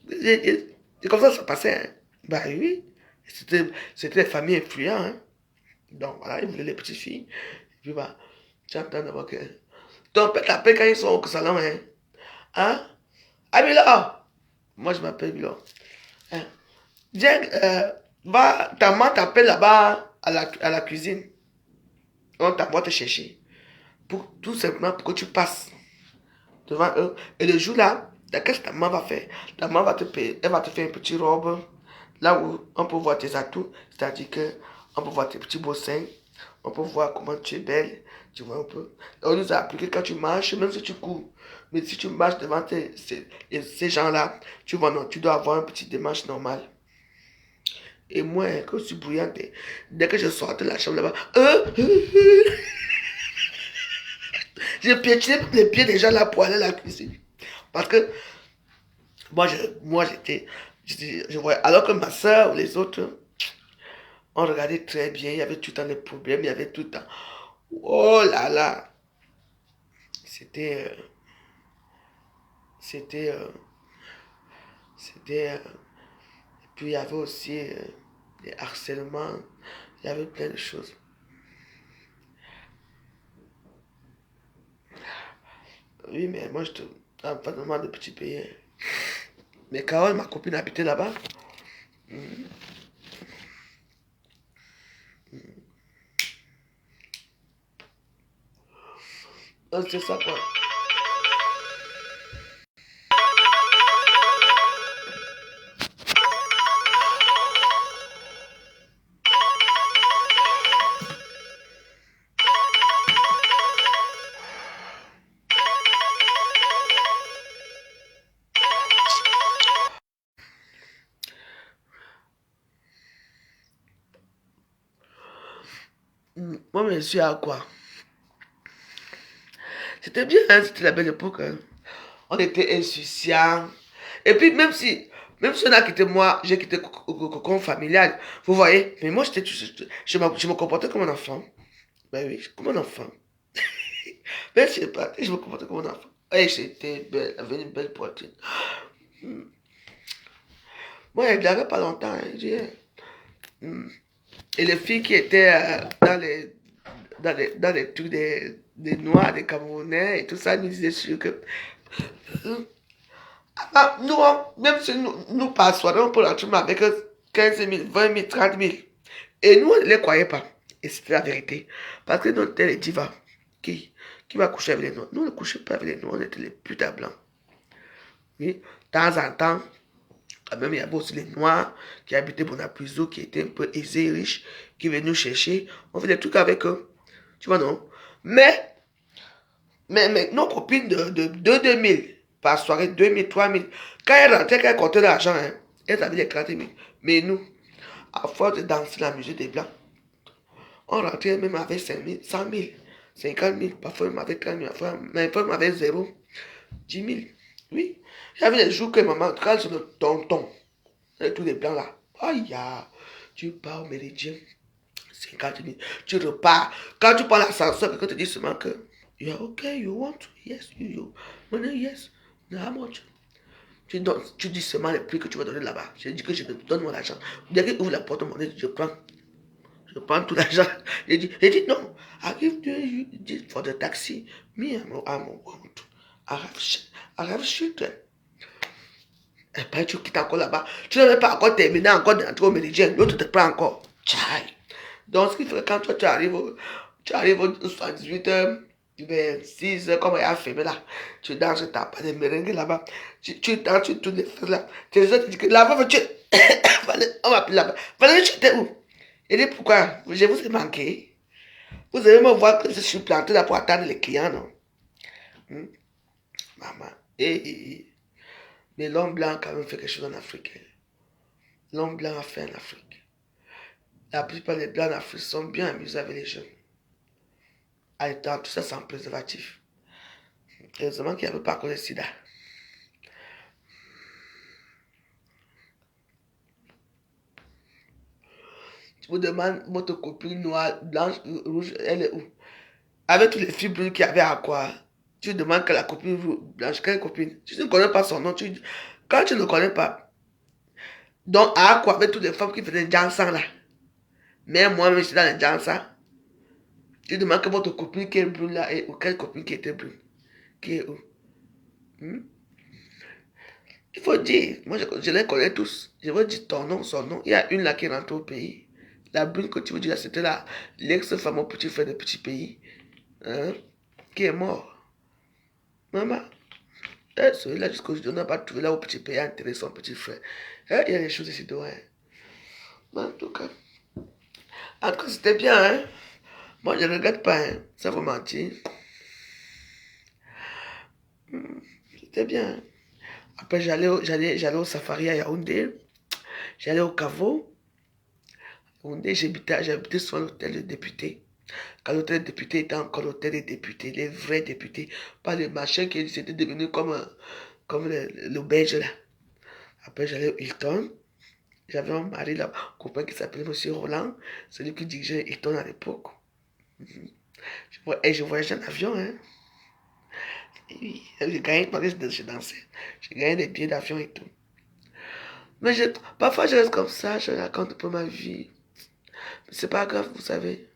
c'est comme ça que ça passait. Hein. Bah oui. C'était des familles influentes. Hein. Donc voilà, ils voulaient les petites filles. Et puis bah, tu entends d'abord que. Ton père t'appelle quand ils sont au salon. Hein? Hein? Ah, Milo! Moi, je m'appelle Milo. Hein? Viens, ta maman t'appelle là-bas à la cuisine. On t'envoie te chercher. Tout simplement pour que tu passes devant eux. Et le jour là, qu'est-ce que ta maman va faire? Ta maman va te payer, elle va te faire une petite robe. Là où on peut voir tes atouts. C'est-à-dire que on peut voir tes petits beaux seins. On peut voir comment tu es belle. Tu vois un peu. On nous a appris que quand tu marches, même si tu cours, mais si tu marches devant ces gens-là, tu vois, non, tu dois avoir une petite démarche normale. Et moi, quand je suis bruyante, dès que je sors de la chambre là-bas, j'ai piétiné les pieds des gens là pour aller à la cuisine. Parce que moi je voyais, alors que ma soeur ou les autres, on regardait très bien, il y avait tout le temps des problèmes, il y avait tout le temps. Oh là là! C'était. C'était. C'était. Et puis il y avait aussi des harcèlements, il y avait plein de choses. Oui, mais moi je te. Pas vraiment de petits pays. Hein. Mais Carole, ma copine, habitait là-bas. C'est ça quoi. Moi, je suis à quoi? C'était bien, hein, c'était la belle époque. Hein. On était insouciants. Et puis, même si on a quitté moi, j'ai quitté le cocon familial. Vous voyez? Mais moi, je me comportais comme un enfant. Ben oui, comme un enfant. Même si je me comportais comme un enfant. Et j'étais belle, j'avais une belle poitrine. Moi, elle n'avait pas longtemps. Hein, et les filles qui étaient dans les trucs des Noirs, des Camerounais et tout ça, nous disaient sûr que. Nous, même si nous passons pour la chambre avec 15 000, 20 000, 30 000. Et nous, on ne les croyait pas. Et c'était la vérité. Parce que nous, on était les divas. Qui va coucher avec les Noirs? Nous, on ne couchait pas avec les Noirs, on était les putains blancs. Oui, de temps en temps, quand même, il y avait aussi les Noirs qui habitaient Bonapuiso, qui étaient un peu aisés, riches, qui venaient nous chercher. On fait des trucs avec eux. Tu vois, non? Mais nos copines de 2 000 par soirée, 2 000, 3 000, quand elles rentraient, quand elles comptaient l'argent, hein, elles avaient les 40 000. Mais nous, à force de danser la musique des Blancs, on rentrait même avec 5 000, 100 000, 50 000, parfois même avec 30 000, parfois même avec 0, 10 000. Oui. Il y avait des jours que maman, quand c'est le tonton, et tous les Blancs là, aïe, tu pars au Méridien, 50 000, tu repars. Quand tu prends l'ascenseur, quelqu'un te dit seulement que, yeah, okay, you want to, yes, you, money, yes, how much? Tu dis seulement les prix que tu vas donner là-bas. Je dis que je te donne mon argent. Dès qu'il ouvre la porte de monnaie, je prends tout l'argent. Il dit non, I give you for the taxi. Me, I'm want. I have children. Et puis tu quittes encore là-bas. Tu n'avais pas encore terminé encore d'entrer au Méridien. L'autre te prend encore. Tchai. Donc ce qui fait que quand toi tu arrives au 78h, vers 6h, comme il a fermé là, tu danses, tu tapes des merengues là-bas, tu danses, tu tournes les fesses là. Tu dis que là-bas, on va appeler là-bas. Valérie, tu étais où? Il dit pourquoi? Je vous ai manqué. Vous allez me voir que je suis planté là pour attendre les clients, non? Maman. Mais l'homme blanc quand même fait quelque chose en Afrique. L'homme blanc a fait en Afrique. La plupart des blancs en Afrique sont bien amusés avec les jeunes. En étant tout ça sans préservatif. Heureusement qu'il n'y avait pas encore le sida. Tu vous demandes votre copine noire, blanche, rouge, elle est où? Avec toutes les filles brunes qu'il y avait à quoi? Tu demandes que la copine blanche, quelle copine? Tu ne connais pas son nom. Quand tu ne connais pas, donc à quoi avec toutes les femmes qui faisaient Jansan là? Mais moi-même, je suis dans les Jansan. Tu demandes que votre copine qui est brune là, ou quelle copine qui était brune? Qui est où? Il faut dire, moi je les connais tous. Je veux dire ton nom, son nom. Il y a une là qui rentre au pays. La brune que tu veux dire, c'était là, l'ex-femme au petit frère de petit pays. Hein? Qui est mort. Maman. Celui-là, jusqu'aujourd'hui, on n'a pas trouvé là au petit pays à enterrer son petit frère. Il y a des choses ici dedans. Hein? En tout cas, c'était bien. Hein? Moi, je ne regrette pas. Hein? Ça vous mentir. C'était bien. Hein? Après, j'allais au safari à Yaoundé. J'allais au caveau. Yaoundé, j'habitais sur l'hôtel de député. Quand l'hôtel des députés était encore l'hôtel des députés, les vrais députés. Pas les machins qui étaient devenus comme l'auberge là. Après, j'allais au Hilton. J'avais un mari là, un copain qui s'appelait M. Roland, celui qui dirigeait Hilton à l'époque. Et je voyageais en avion. Hein. Et j'ai gagné, pendant que je dansais, j'ai gagné des billets d'avion et tout. Mais parfois, je reste comme ça, je raconte un peu ma vie. Mais c'est pas grave, vous savez.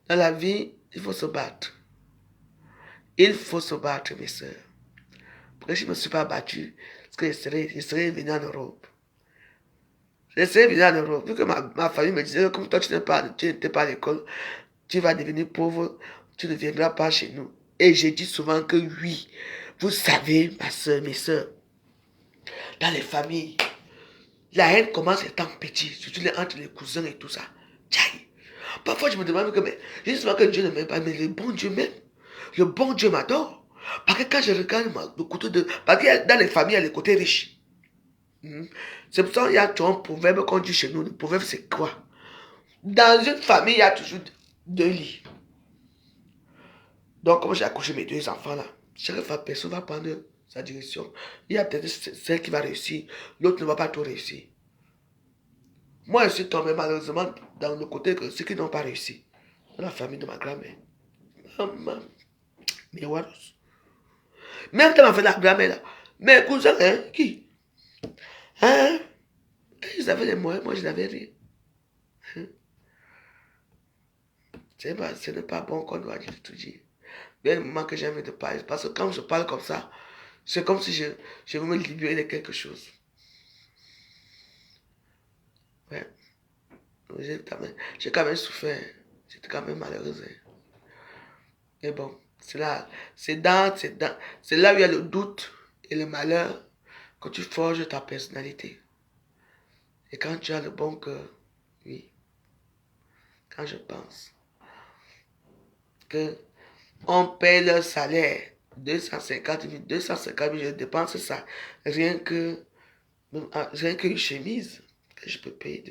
Dans la vie, il faut se battre. Il faut se battre, mes soeurs. Parce que je ne me suis pas battu, parce que je serais venu en Europe. Je serais venu en Europe. Vu que ma famille me disait, comme toi, tu n'étais pas à l'école, tu vas devenir pauvre, tu ne viendras pas chez nous. Et j'ai dit souvent que oui. Vous savez, ma soeur, mes soeurs, dans les familles, la haine commence étant petit, surtout entre les cousins et tout ça. Tchaï. Parfois, je me demande que, mais, je dis souvent que Dieu ne m'aime pas, mais le bon Dieu m'aime. Le bon Dieu m'adore. Parce que quand je regarde le côté de... Parce que dans les familles, il y a le côté riche. C'est pour ça qu'il y a un proverbe qu'on dit chez nous. Le proverbe, c'est quoi? Dans une famille, il y a toujours 2 lits. Donc, comme j'ai accouché mes deux enfants là, chaque fois, personne va prendre sa direction. Il y a peut-être celle qui va réussir, l'autre ne va pas trop réussir. Moi, je suis tombé malheureusement dans le côté que ceux qui n'ont pas réussi, dans la famille de ma grand-mère. Maman, mes waros. Même quand on fait la grand-mère là, mes cousins, hein, qui? Hein? Ils avaient les moyens, moi je n'avais rien. Hein? Ce n'est pas bon qu'on doit tout dire. Bien le moment que j'ai envie de parler, parce que quand je parle comme ça, c'est comme si je veux me libérer de quelque chose. Ouais. J'ai quand même souffert. J'étais quand même malheureuse. Mais bon, c'est là, c'est là où il y a le doute et le malheur que tu forges ta personnalité. Et quand tu as le bon cœur, oui, quand je pense que on paye leur salaire 250 000, 250 000, je dépense ça. Rien qu'une chemise que je peux payer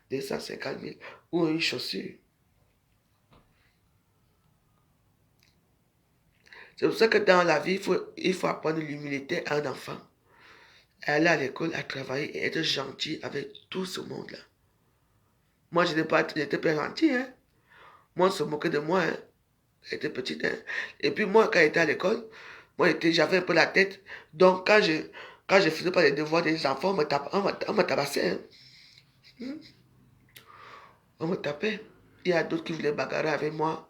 250 000 ou une chaussure. C'est pour ça que dans la vie, il faut apprendre l'humilité à un enfant. Aller à l'école, à travailler et être gentil avec tout ce monde-là. Moi, je n'étais pas gentil, hein. Moi, on se moquait de moi, hein. J'étais petite, hein. Et puis moi, quand j'étais à l'école, j'avais un peu la tête. Donc, quand je faisais pas les devoirs des enfants, on me tabassait, hein. On me tapait. Il y a d'autres qui voulaient bagarrer avec moi.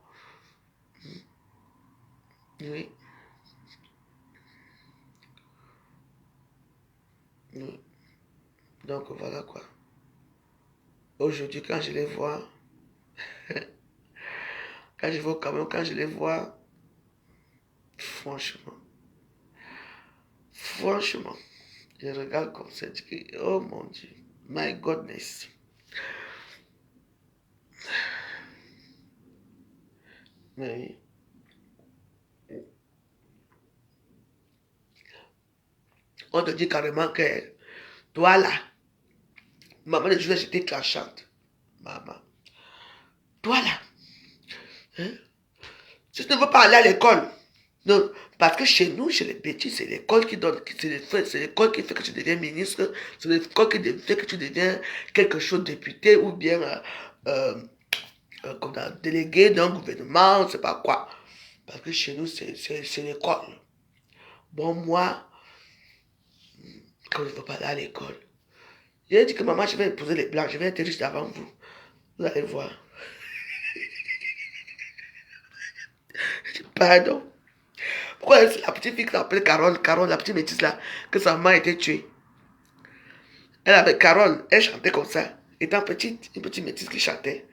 Oui. Oui. Donc, voilà quoi. Aujourd'hui, quand je les vois, quand je vais au Cameroun, quand je les vois, franchement, franchement, je regarde comme ça, je dis, oh mon Dieu, my goodness. Mais on te dit carrément que toi là, maman, les jours j'étais clanchante. Maman, toi là, hein, si tu ne veux pas aller à l'école, non, parce que chez nous, chez les petits, c'est l'école qui donne, c'est l'école qui fait que tu deviens ministre, c'est l'école qui fait que tu deviens quelque chose de député ou bien comme délégué d'un gouvernement, c'est pas quoi. Parce que chez nous, c'est l'école. Bon, moi, quand je ne veux pas aller à l'école, j'ai dit que maman, je vais épouser les blancs, je vais être riche avant vous. Vous allez voir. Je dis, pardon. Pourquoi c'est la petite fille qui s'appelle Carole, Carole, la petite métisse là, que sa maman a été tuée. Elle avait Carole, elle chantait comme ça. Étant petite, une petite métisse qui chantait.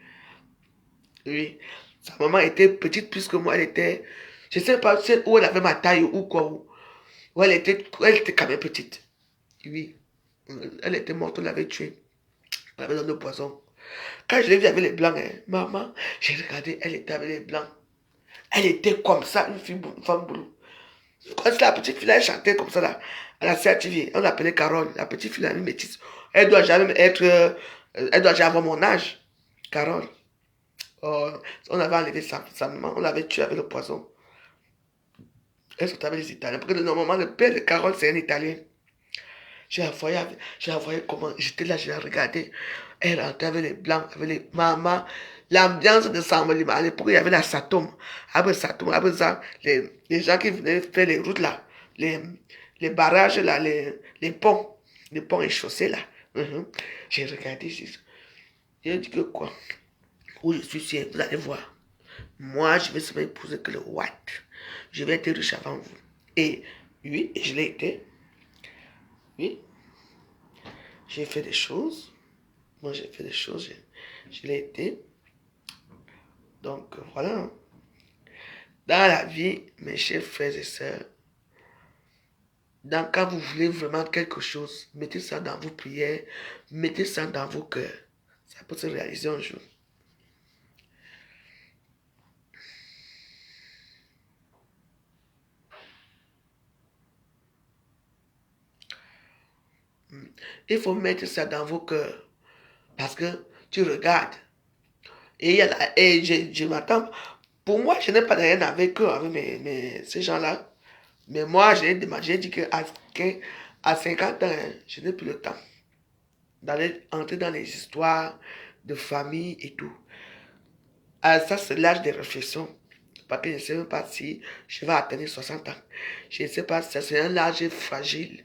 Oui. Sa maman était petite plus que moi, elle était. Je ne sais pas où elle avait ma taille ou quoi. Où elle était quand même petite. Oui. Elle était morte, on l'avait tuée. On l'avait donné le poison. Quand je l'ai vue avec les blancs, hein, maman, j'ai regardé, elle était avec les blancs. Elle était comme ça, une femme bleue. Quand la petite fille, elle chantait comme ça là, à la CRTV, on l'appelait Carole, la petite fille, la métisse. Elle doit jamais être, elle doit jamais avoir mon âge. Carole. Oh, on avait enlevé sa maman, on l'avait tuée avec le poison. Elle sortait avec les Italiens. Parce que normalement, le père de Carole, c'est un Italien. J'ai envoyé comment, j'étais là, j'ai regardé. Elle rentrait avec les blancs, avec les mamans. L'ambiance de Sambalima, à l'époque, il y avait la Satom. Après Satom, après ça, les gens qui venaient faire les routes là, les barrages là, les ponts et chaussées là. J'ai regardé, j'ai dit que quoi? Où je suis sûr, vous allez voir. Moi, je vais seulement épouser que le Watt. Je vais être riche avant vous. Et oui, je l'ai été. Oui, j'ai fait des choses. Moi, j'ai fait des choses. Je l'ai été. Donc, voilà. Dans la vie, mes chers frères et sœurs, quand vous voulez vraiment quelque chose, mettez ça dans vos prières, mettez ça dans vos cœurs. Ça peut se réaliser un jour. Il faut mettre ça dans vos cœurs. Parce que tu regardes. Et je m'attends. Pour moi, je n'ai pas de rien avec eux, avec ces gens-là. Mais moi, j'ai demandé, j'ai dit qu'à 50 ans, hein, je n'ai plus le temps d'aller entrer dans les histoires de famille et tout. Ah, ça, c'est l'âge de réflexion. Parce que je ne sais même pas si je vais atteindre 60 ans. Je ne sais pas si c'est un âge fragile.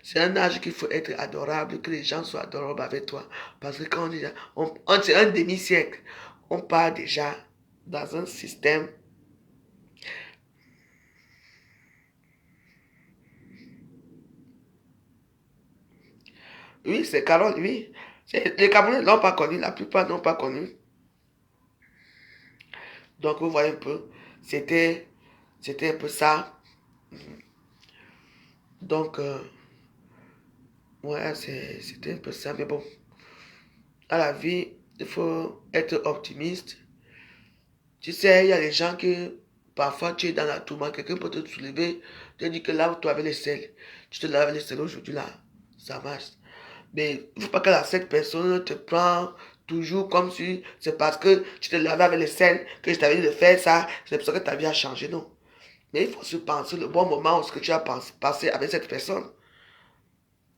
C'est un âge qu'il faut être adorable, que les gens soient adorables avec toi. Parce que quand c'est un demi-siècle, on part déjà dans un système. Oui, c'est Carole, oui. Les Camerounais ne l'ont pas connu, la plupart n'ont pas connu. Donc, vous voyez un peu, c'était un peu ça. Donc, ouais, c'était un peu ça. Mais bon, à la vie, il faut être optimiste. Tu sais, il y a des gens qui, parfois, tu es dans la tourmente, quelqu'un peut te soulever, te dire que là où tu avais les selles, tu te laves les selles aujourd'hui, là, ça marche. Mais il ne faut pas que cette personne te prend toujours comme si c'est parce que tu te lavais avec les selles que je t'avais dit de faire ça, c'est pour ça que ta vie a changé, non. Mais il faut se penser le bon moment où ce que tu as passé avec cette personne.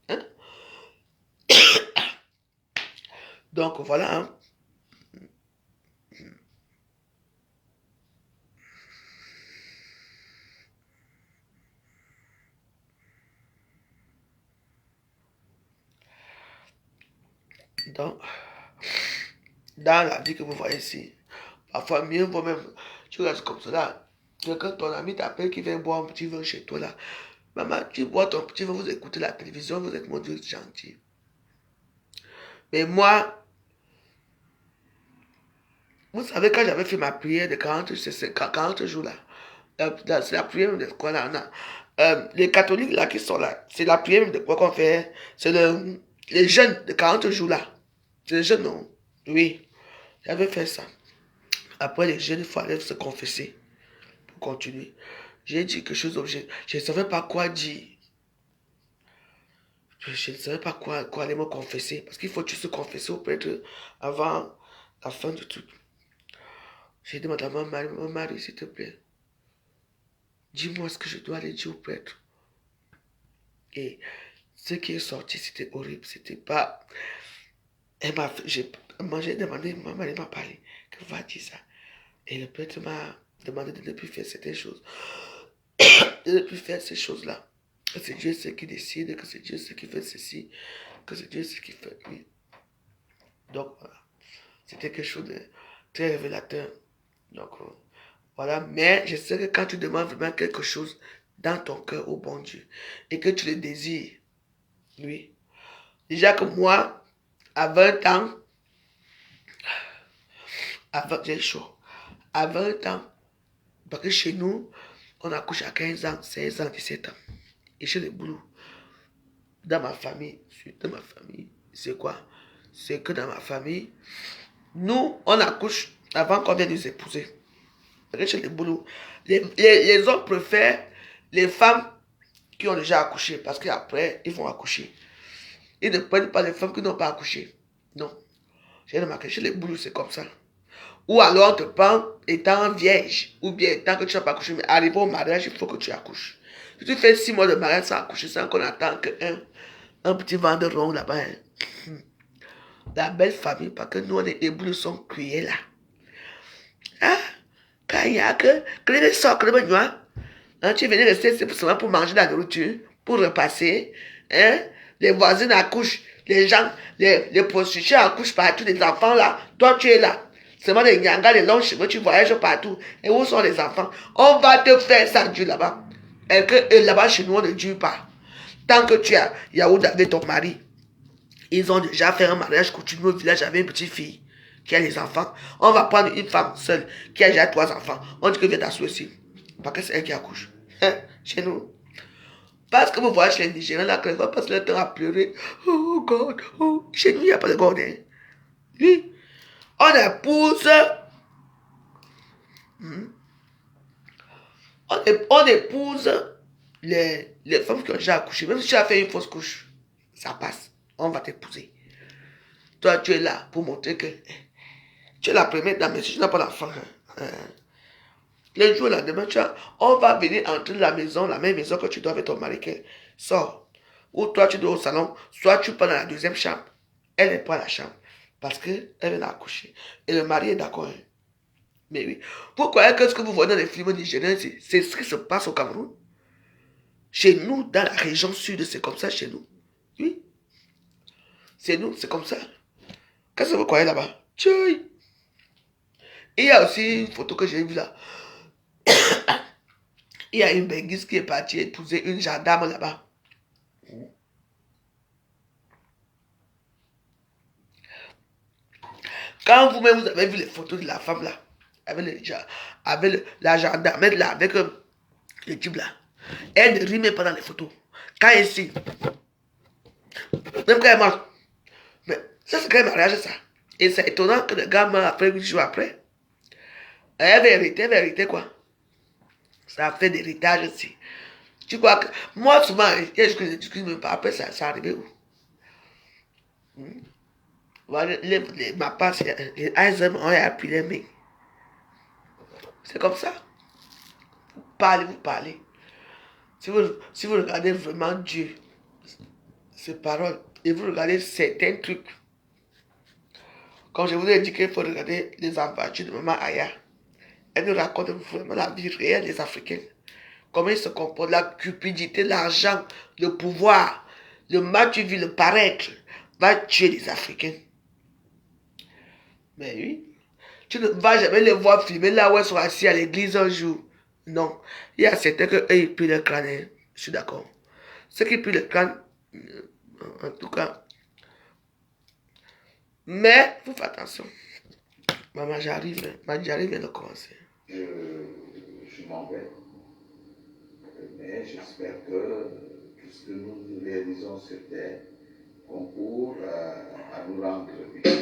Hein? Donc voilà. Hein. Donc, dans la vie que vous voyez ici, parfois mieux vaut même, tu restes comme cela. Quand ton ami t'appelle qui vient boire un petit vin chez toi là, maman, tu bois ton petit vin, vous écoutez la télévision, vous êtes mon Dieu gentil. Mais moi, vous savez, quand j'avais fait ma prière de 40 jours là, c'est la prière de quoi là, les catholiques là qui sont là, c'est la prière de quoi qu'on fait, c'est les jeûnes de 40 jours là. C'est les jeûnes, non? Oui, j'avais fait ça. Après les jeûnes, il faut aller se confesser pour continuer. J'ai dit quelque chose, je ne savais pas quoi dire. Je ne savais pas quoi aller me confesser. Parce qu'il faut que tu se confesser au prêtre avant la fin du truc. J'ai demandé à mon mari, s'il te plaît, dis-moi ce que je dois aller dire au prêtre. Et ce qui est sorti, c'était horrible. C'était pas. J'ai demandé, ma mari m'a parlé, que va dire ça. Et le prêtre m'a demandé de ne plus faire certaines choses. De ne plus faire ces choses-là. Que c'est Dieu ce qui décide, que c'est Dieu ce qui fait ceci, que c'est Dieu ce qui fait. Oui. Donc voilà. C'était quelque chose de très révélateur. Donc voilà. Mais je sais que quand tu demandes vraiment quelque chose dans ton cœur au bon Dieu et que tu le désires, oui. Déjà que moi, à 20 ans, j'ai chaud. À 20 ans, parce que chez nous, on accouche à 15 ans, 16 ans, 17 ans. Et chez les boulots, dans ma famille, c'est quoi? C'est que dans ma famille, nous, on accouche avant qu'on vienne nous épouser. Parce que chez les boulots, les hommes préfèrent les femmes qui ont déjà accouché, parce qu'après, ils vont accoucher. Ils ne prennent pas les femmes qui n'ont pas accouché. Non. J'ai remarqué, chez les boulots, c'est comme ça. Ou alors on te prend étant vierge, ou bien tant que tu n'as pas accouché, mais arrivé au mariage, il faut que tu accouches. Si tu fais 6 mois de mariage sans accoucher, sans qu'on attend un petit vent de rond là-bas. Hein. La belle famille, parce que nous, on est des boulots sont cuillés là. Hein? Quand il y a que les socles, hein, tu venais rester seulement pour manger la nourriture, pour repasser. Hein? Les voisines accouchent, les gens, les prostituées accouchent partout, les enfants là. Toi, tu es là. Seulement les nyangas, les longs cheveux, tu voyages partout. Et où sont les enfants? On va te faire ça dur là-bas. Et que là-bas, chez nous, on ne dure pas. Tant que tu as Yaoud avec ton mari, ils ont déjà fait un mariage continu au village avec une petite fille qui a les enfants. On va prendre une femme seule qui a déjà 3 enfants. On dit que vient t'asseoir. Parce que c'est elle qui accouche. Hein? Chez nous. Parce que vous voyez chez les Nigériens, là, quand ils vont passer le temps à pleurer. Oh God, oh. Chez nous, il n'y a pas de God. Hein? Oui. On épouse. On épouse les femmes qui ont déjà accouché. Même si tu as fait une fausse couche, ça passe. On va t'épouser. Toi, tu es là pour montrer que tu es la première dame, mais si tu n'as pas d'enfant, Le jour, la demain, on va venir entrer dans la même maison que tu dois avec ton mari. Sors. Ou toi, tu dois au salon, soit tu pars dans la deuxième chambre. Elle n'est pas à la chambre. Parce qu'elle vient accoucher. Et le mari est d'accord. Hein. Mais oui. Vous croyez que ce que vous voyez dans les films nigériens, c'est ce qui se passe au Cameroun? Chez nous, dans la région sud, c'est comme ça chez nous. Oui. C'est nous, c'est comme ça. Qu'est-ce que vous croyez là-bas? Tchouï. Il y a aussi une photo que j'ai vue là. Il y a une Benguise qui est partie épouser une gendarme là-bas. Quand vous-même vous avez vu les photos de la femme là, avec la gendarme là, avec le type là, elle ne rit même pas dans les photos. Quand elle signe, même quand elle mange, mais ça c'est quand même mariage ça. Et c'est étonnant que le gars meurt après 8 jours après. Elle va hériter quoi. Ça fait d'héritage aussi. Tu crois que, moi souvent, je ne discute même pas, après ça arrive où? Voilà, ma passe, les Aizem ont appuyé mais c'est comme ça. Vous parlez. Si vous regardez vraiment Dieu, ses paroles, et vous regardez certains trucs, comme je vous ai dit qu'il faut regarder les aventures de Maman Aya, elle nous raconte vraiment la vie réelle des Africains. Comment ils se comportent, la cupidité, l'argent, le pouvoir, le mal tu vis, le paraître, va tuer les Africains. Mais oui, tu ne vas jamais les voir filmer là où ils sont assis à l'église un jour. Non, il y a certains que eux, ils pillent le crâne, hein. Je suis d'accord. Ceux qui pillent le crâne, en tout cas. Mais, vous faites attention. Maman, j'arrive vient de commencer. Je m'en vais. Mais j'espère que tout ce que nous réalisons sur Terre concourt à nous rendre utile.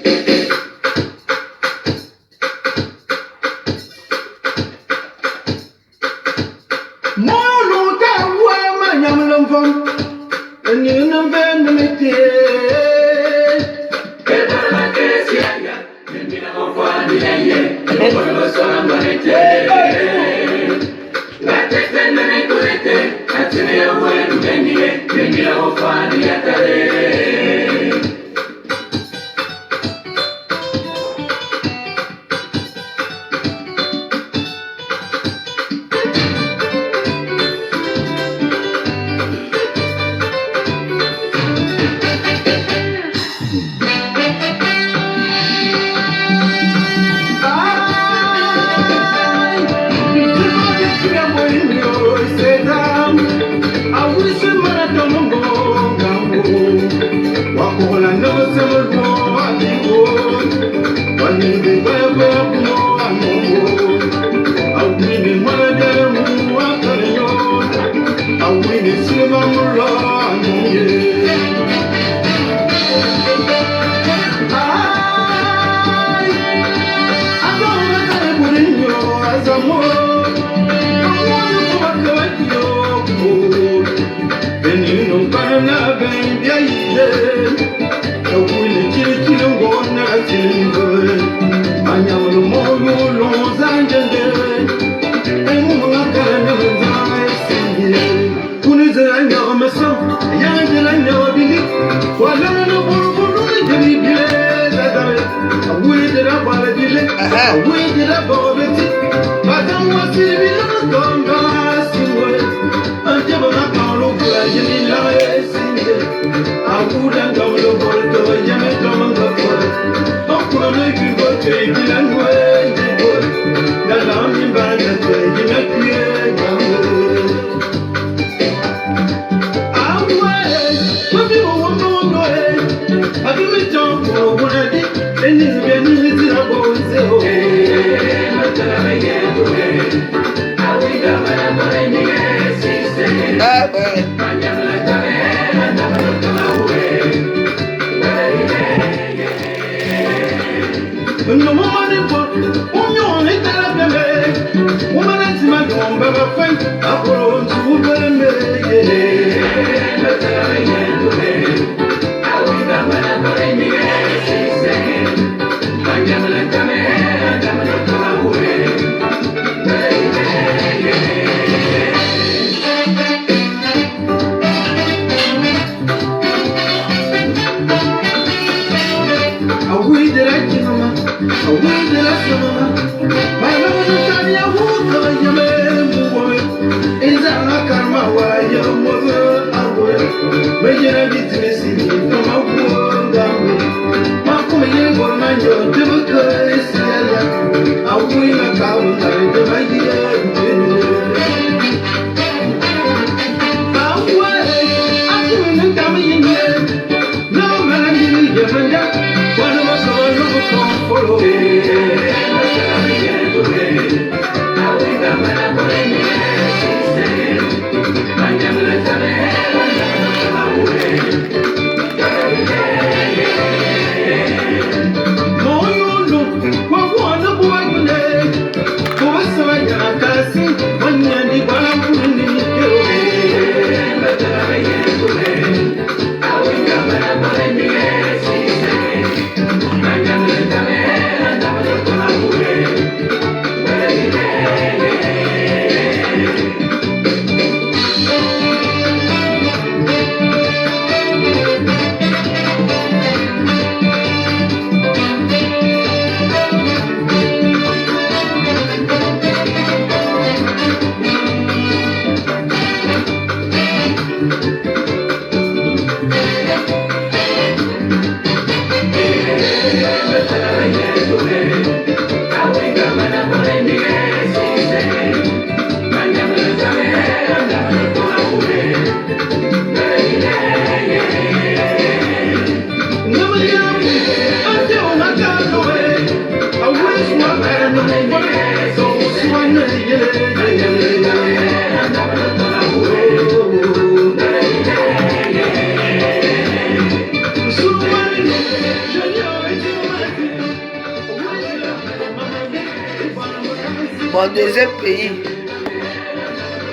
Mon deuxième pays,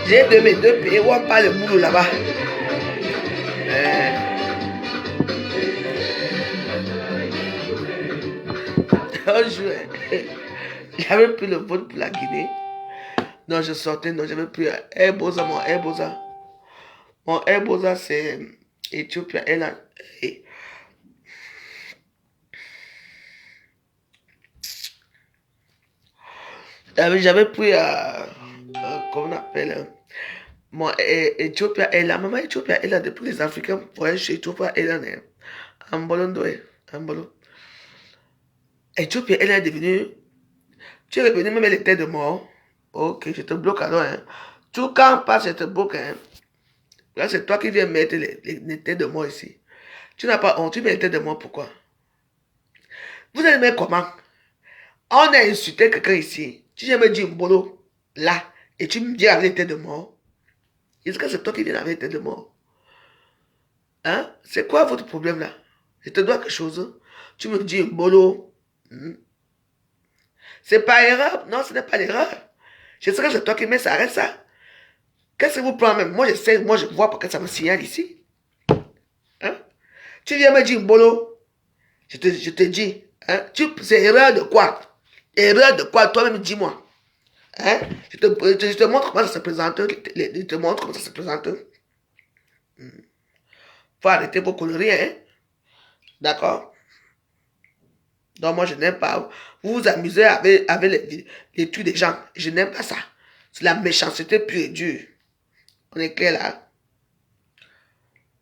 j'ai de mes deux pays où on parle le boulot là-bas. Un jour, j'avais pris le vol pour la Guinée. Non, je sortais, non, j'avais pris Airbosa, mon Airbosa. Mon Airbosa, c'est Ethiopia Airlines. J'avais pris, comment on appelle, mon Ethiopia Airlines. Maman, Ethiopia Airlines, depuis les Africains pour aller chez Ethiopia Airlines. Ambolondo, Ambolo. Ethiopia Airlines est devenu. Tu es revenu même les têtes de mort. Ok, je te bloque alors. Hein. Tout quand on passe, je te bloque. Hein. Là, c'est toi qui viens mettre les têtes de mort ici. Tu n'as pas honte, tu mets les têtes de mort, pourquoi? Vous allez mettre comment? On a insulté quelqu'un ici. Tu viens me dire Mbolo, là, et tu me dis avec les têtes de mort. Est-ce que c'est toi qui viens avec les têtes de mort? Hein? C'est quoi votre problème là? Je te dois quelque chose. Tu me dis Mbolo. C'est pas erreur. Non, ce n'est pas l'erreur. Je sais que c'est toi qui mets ça, arrête ça. Qu'est-ce que vous prenez même? Moi, je sais, moi, je vois parce que ça me signale ici. Hein? Tu viens me dire, Mbolo, je te dis, hein? C'est erreur de quoi? Erreur de quoi? Toi-même, dis-moi. Hein? Je te montre comment ça se présente. Je te montre comment ça se présente. Faut arrêter vos conneries, hein? D'accord? Donc, moi, je n'aime pas. Vous vous amusez avec les trucs des gens. Je n'aime pas ça. C'est la méchanceté pure et dure. On est clair là?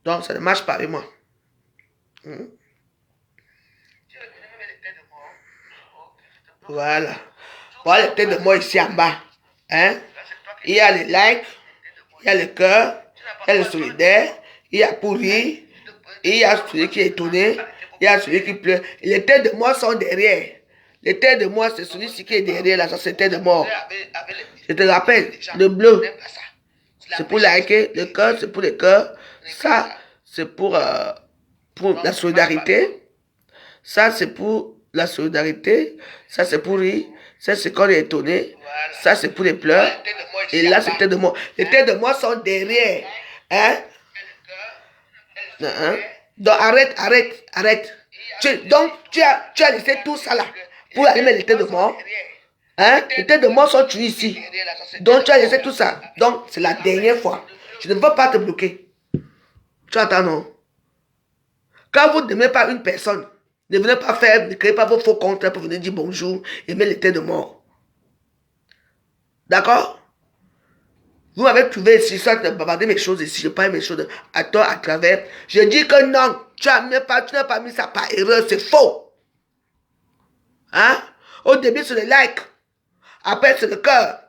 Donc, ça ne marche pas avec moi. Voilà. Voilà les têtes de moi ici en bas. Hein? Il y a les likes, il y a le cœur, il y a le solidaire, il y a pourri, il y a celui qui est étonné, il y a celui qui pleure. Les têtes de moi sont derrière. Les têtes de moi, c'est celui-ci qui est derrière là, ça c'est tête de mort. Je te rappelle, le bleu, c'est pour liker, le cœur, c'est pour le cœur. Ça, c'est pour la solidarité. Ça, c'est pour la solidarité. Ça, c'est pour rire. Ça, c'est quand on est étonné. Ça, c'est pour les pleurs. Et là, c'est tête de moi. Les têtes de moi sont derrière. Hein? Donc, arrête. Donc, tu as laissé tout ça là pour aller mettre les têtes de mort. Hein? Les têtes de mort sont tuées ici. Donc, tu as laissé tout ça. Donc, c'est la dernière fois. Je ne veux pas te bloquer. Tu entends, non? Quand vous n'aimez pas une personne, ne venez pas faire, ne créez pas vos faux comptes pour venir dire bonjour et mettre les têtes de mort. D'accord? Vous m'avez trouvé ici, soit de bavarder mes choses ici, je parle mes choses à toi, à travers. Je dis que non, tu n'as pas mis ça par erreur, c'est faux. Hein? Au début, c'est le like. Après, c'est le cœur.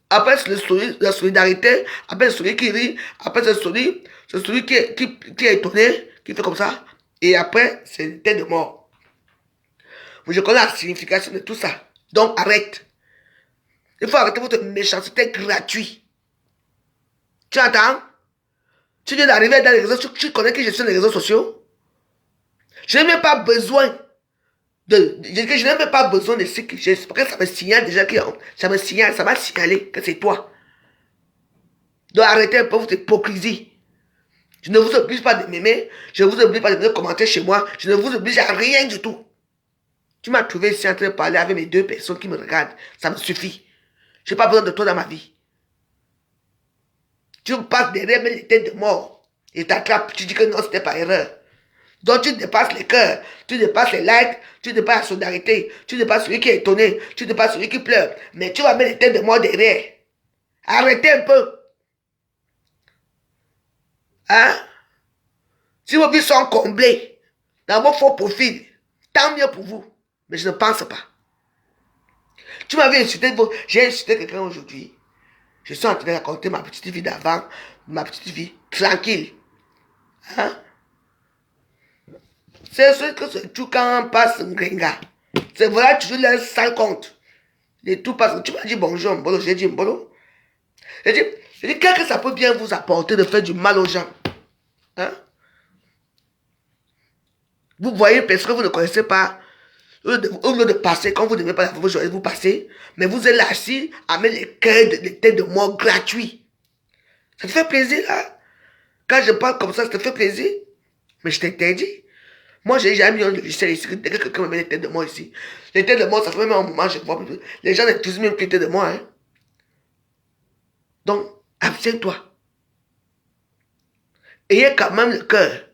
Après, c'est la solidarité. Après, c'est celui qui rit. Après, c'est celui qui est étonné, qui fait comme ça. Et après, c'est une tête de mort. Je connais la signification de tout ça. Donc, arrête. Il faut arrêter votre méchanceté gratuite. Tu entends? Tu viens d'arriver dans les réseaux sociaux, tu connais que je suis dans les réseaux sociaux. Je n'ai même pas besoin je n'ai même pas besoin de ce que j'ai. Parce que ça me signale déjà ça m'a signalé que c'est toi. Donc arrêtez un peu votre hypocrisie. Je ne vous oblige pas de m'aimer, je ne vous oblige pas de venir commenter chez moi, je ne vous oblige à rien du tout. Tu m'as trouvé ici en train de parler avec mes 2 personnes qui me regardent. Ça me suffit. Je n'ai pas besoin de toi dans ma vie. Tu me passes derrière mes têtes de mort. Et t'attrapes, tu dis que non, c'était par erreur. Donc tu dépasses les cœurs, tu dépasses les likes, tu dépasses la solidarité, tu dépasses celui qui est étonné, tu dépasses celui qui pleure. Mais tu vas mettre les têtes de mort derrière. Arrêtez un peu. Hein? Si vos vies sont comblées dans vos faux profils, tant mieux pour vous. Mais je ne pense pas. Tu m'avais insulté, j'ai insulté quelqu'un aujourd'hui. Je suis en train de raconter ma petite vie d'avant, ma petite vie tranquille. Hein? C'est ce que c'est tout quand on passe un gringa. C'est voilà toujours leur sale compte. Et tout passe. Tu m'as dit bonjour, Mbolo. J'ai dit Mbolo. J'ai dit qu'est-ce que ça peut bien vous apporter de faire du mal aux gens? Hein? Vous voyez parce que vous ne connaissez pas. Au lieu de passer, quand vous ne devez pas vous passez, mais vous êtes là assis à mettre les cœurs, les têtes de mort gratuits. Ça te fait plaisir, là? Quand je parle comme ça te fait plaisir? Mais je t'interdis. Moi, j'ai jamais mis un logiciel ici. Dès que quelqu'un me met les têtes de mort ici. Les têtes de mort, ça fait même un moment, je vois plus. Les gens n'utilisent même plus les têtes de mort, hein. Donc, abstiens-toi. Ayez quand même le cœur.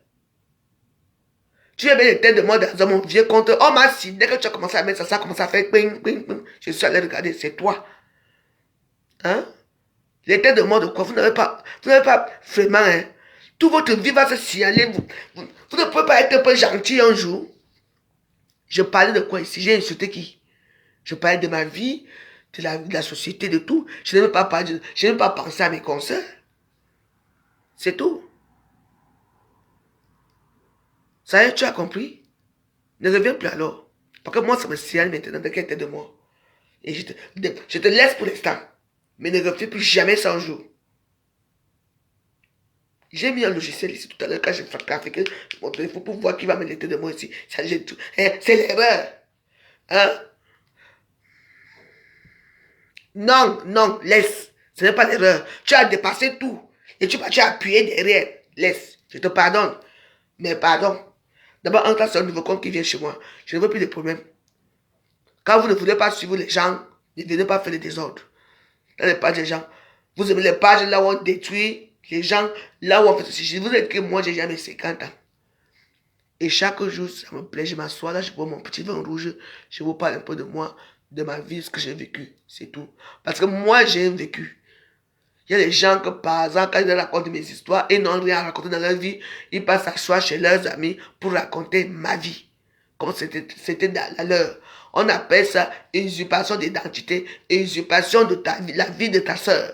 Tu as mis les têtes de mort dans mon vieux compte. Oh, merci. Dès que tu as commencé à mettre ça, ça a commencé à faire ping, ping, ping. Je suis allé regarder, c'est toi. Hein? Les têtes de mort de quoi? Vous n'avez pas vraiment, hein. Toute votre vie va se signaler. Vous ne pouvez pas être un peu gentil un jour. Je parlais de quoi ici? J'ai insulté qui? Je parlais de ma vie, de la société, de tout. Je n'ai même pas pensé à mes concerts. C'est tout. Ça y est, tu as compris? Ne reviens plus alors. Parce que moi, ça me signale maintenant de quelle tête de moi. Et je te laisse pour l'instant. Mais ne reviens plus jamais sans jour. J'ai mis un logiciel ici tout à l'heure quand j'ai fait trafiquer mon téléphone pour voir qui va me l'été de moi ici. C'est l'erreur. Hein? Non, non, laisse. Ce n'est pas l'erreur. Tu as dépassé tout. Et tu as appuyé derrière. Laisse. Je te pardonne. Mais pardon. D'abord, en cas, c'est un nouveau compte qui vient chez moi. Je ne veux plus de problème. Quand vous ne voulez pas suivre les gens, ne venez pas faire le désordre. Dans les pages des gens. Vous aimez les pages là où on détruit les gens, là où on fait ceci. Je vous ai dit que moi, j'ai jamais 50 ans. Et chaque jour, ça me plaît. Je m'assois là, je bois mon petit vin rouge. Je vous parle un peu de moi, de ma vie, ce que j'ai vécu. C'est tout. Parce que moi, j'ai vécu. Il y a des gens que, par exemple, quand ils racontent mes histoires et n'ont rien à raconter dans leur vie, ils passent s'asseoir chez leurs amis pour raconter ma vie. Comme c'était dans la leur. On appelle ça usurpation d'identité, usurpation de la vie de ta soeur.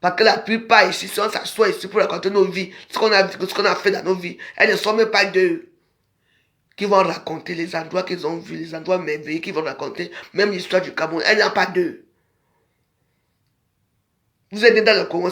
Parce que la plupart ici, si on s'assoit ici pour raconter nos vies, ce qu'on a fait dans nos vies, elles ne sont même pas d'eux qui vont raconter les endroits qu'ils ont vus, les endroits merveilleux qu'ils vont raconter, même l'histoire du Cameroun, elles n'ont pas d'eux. Vous êtes dans le Congo.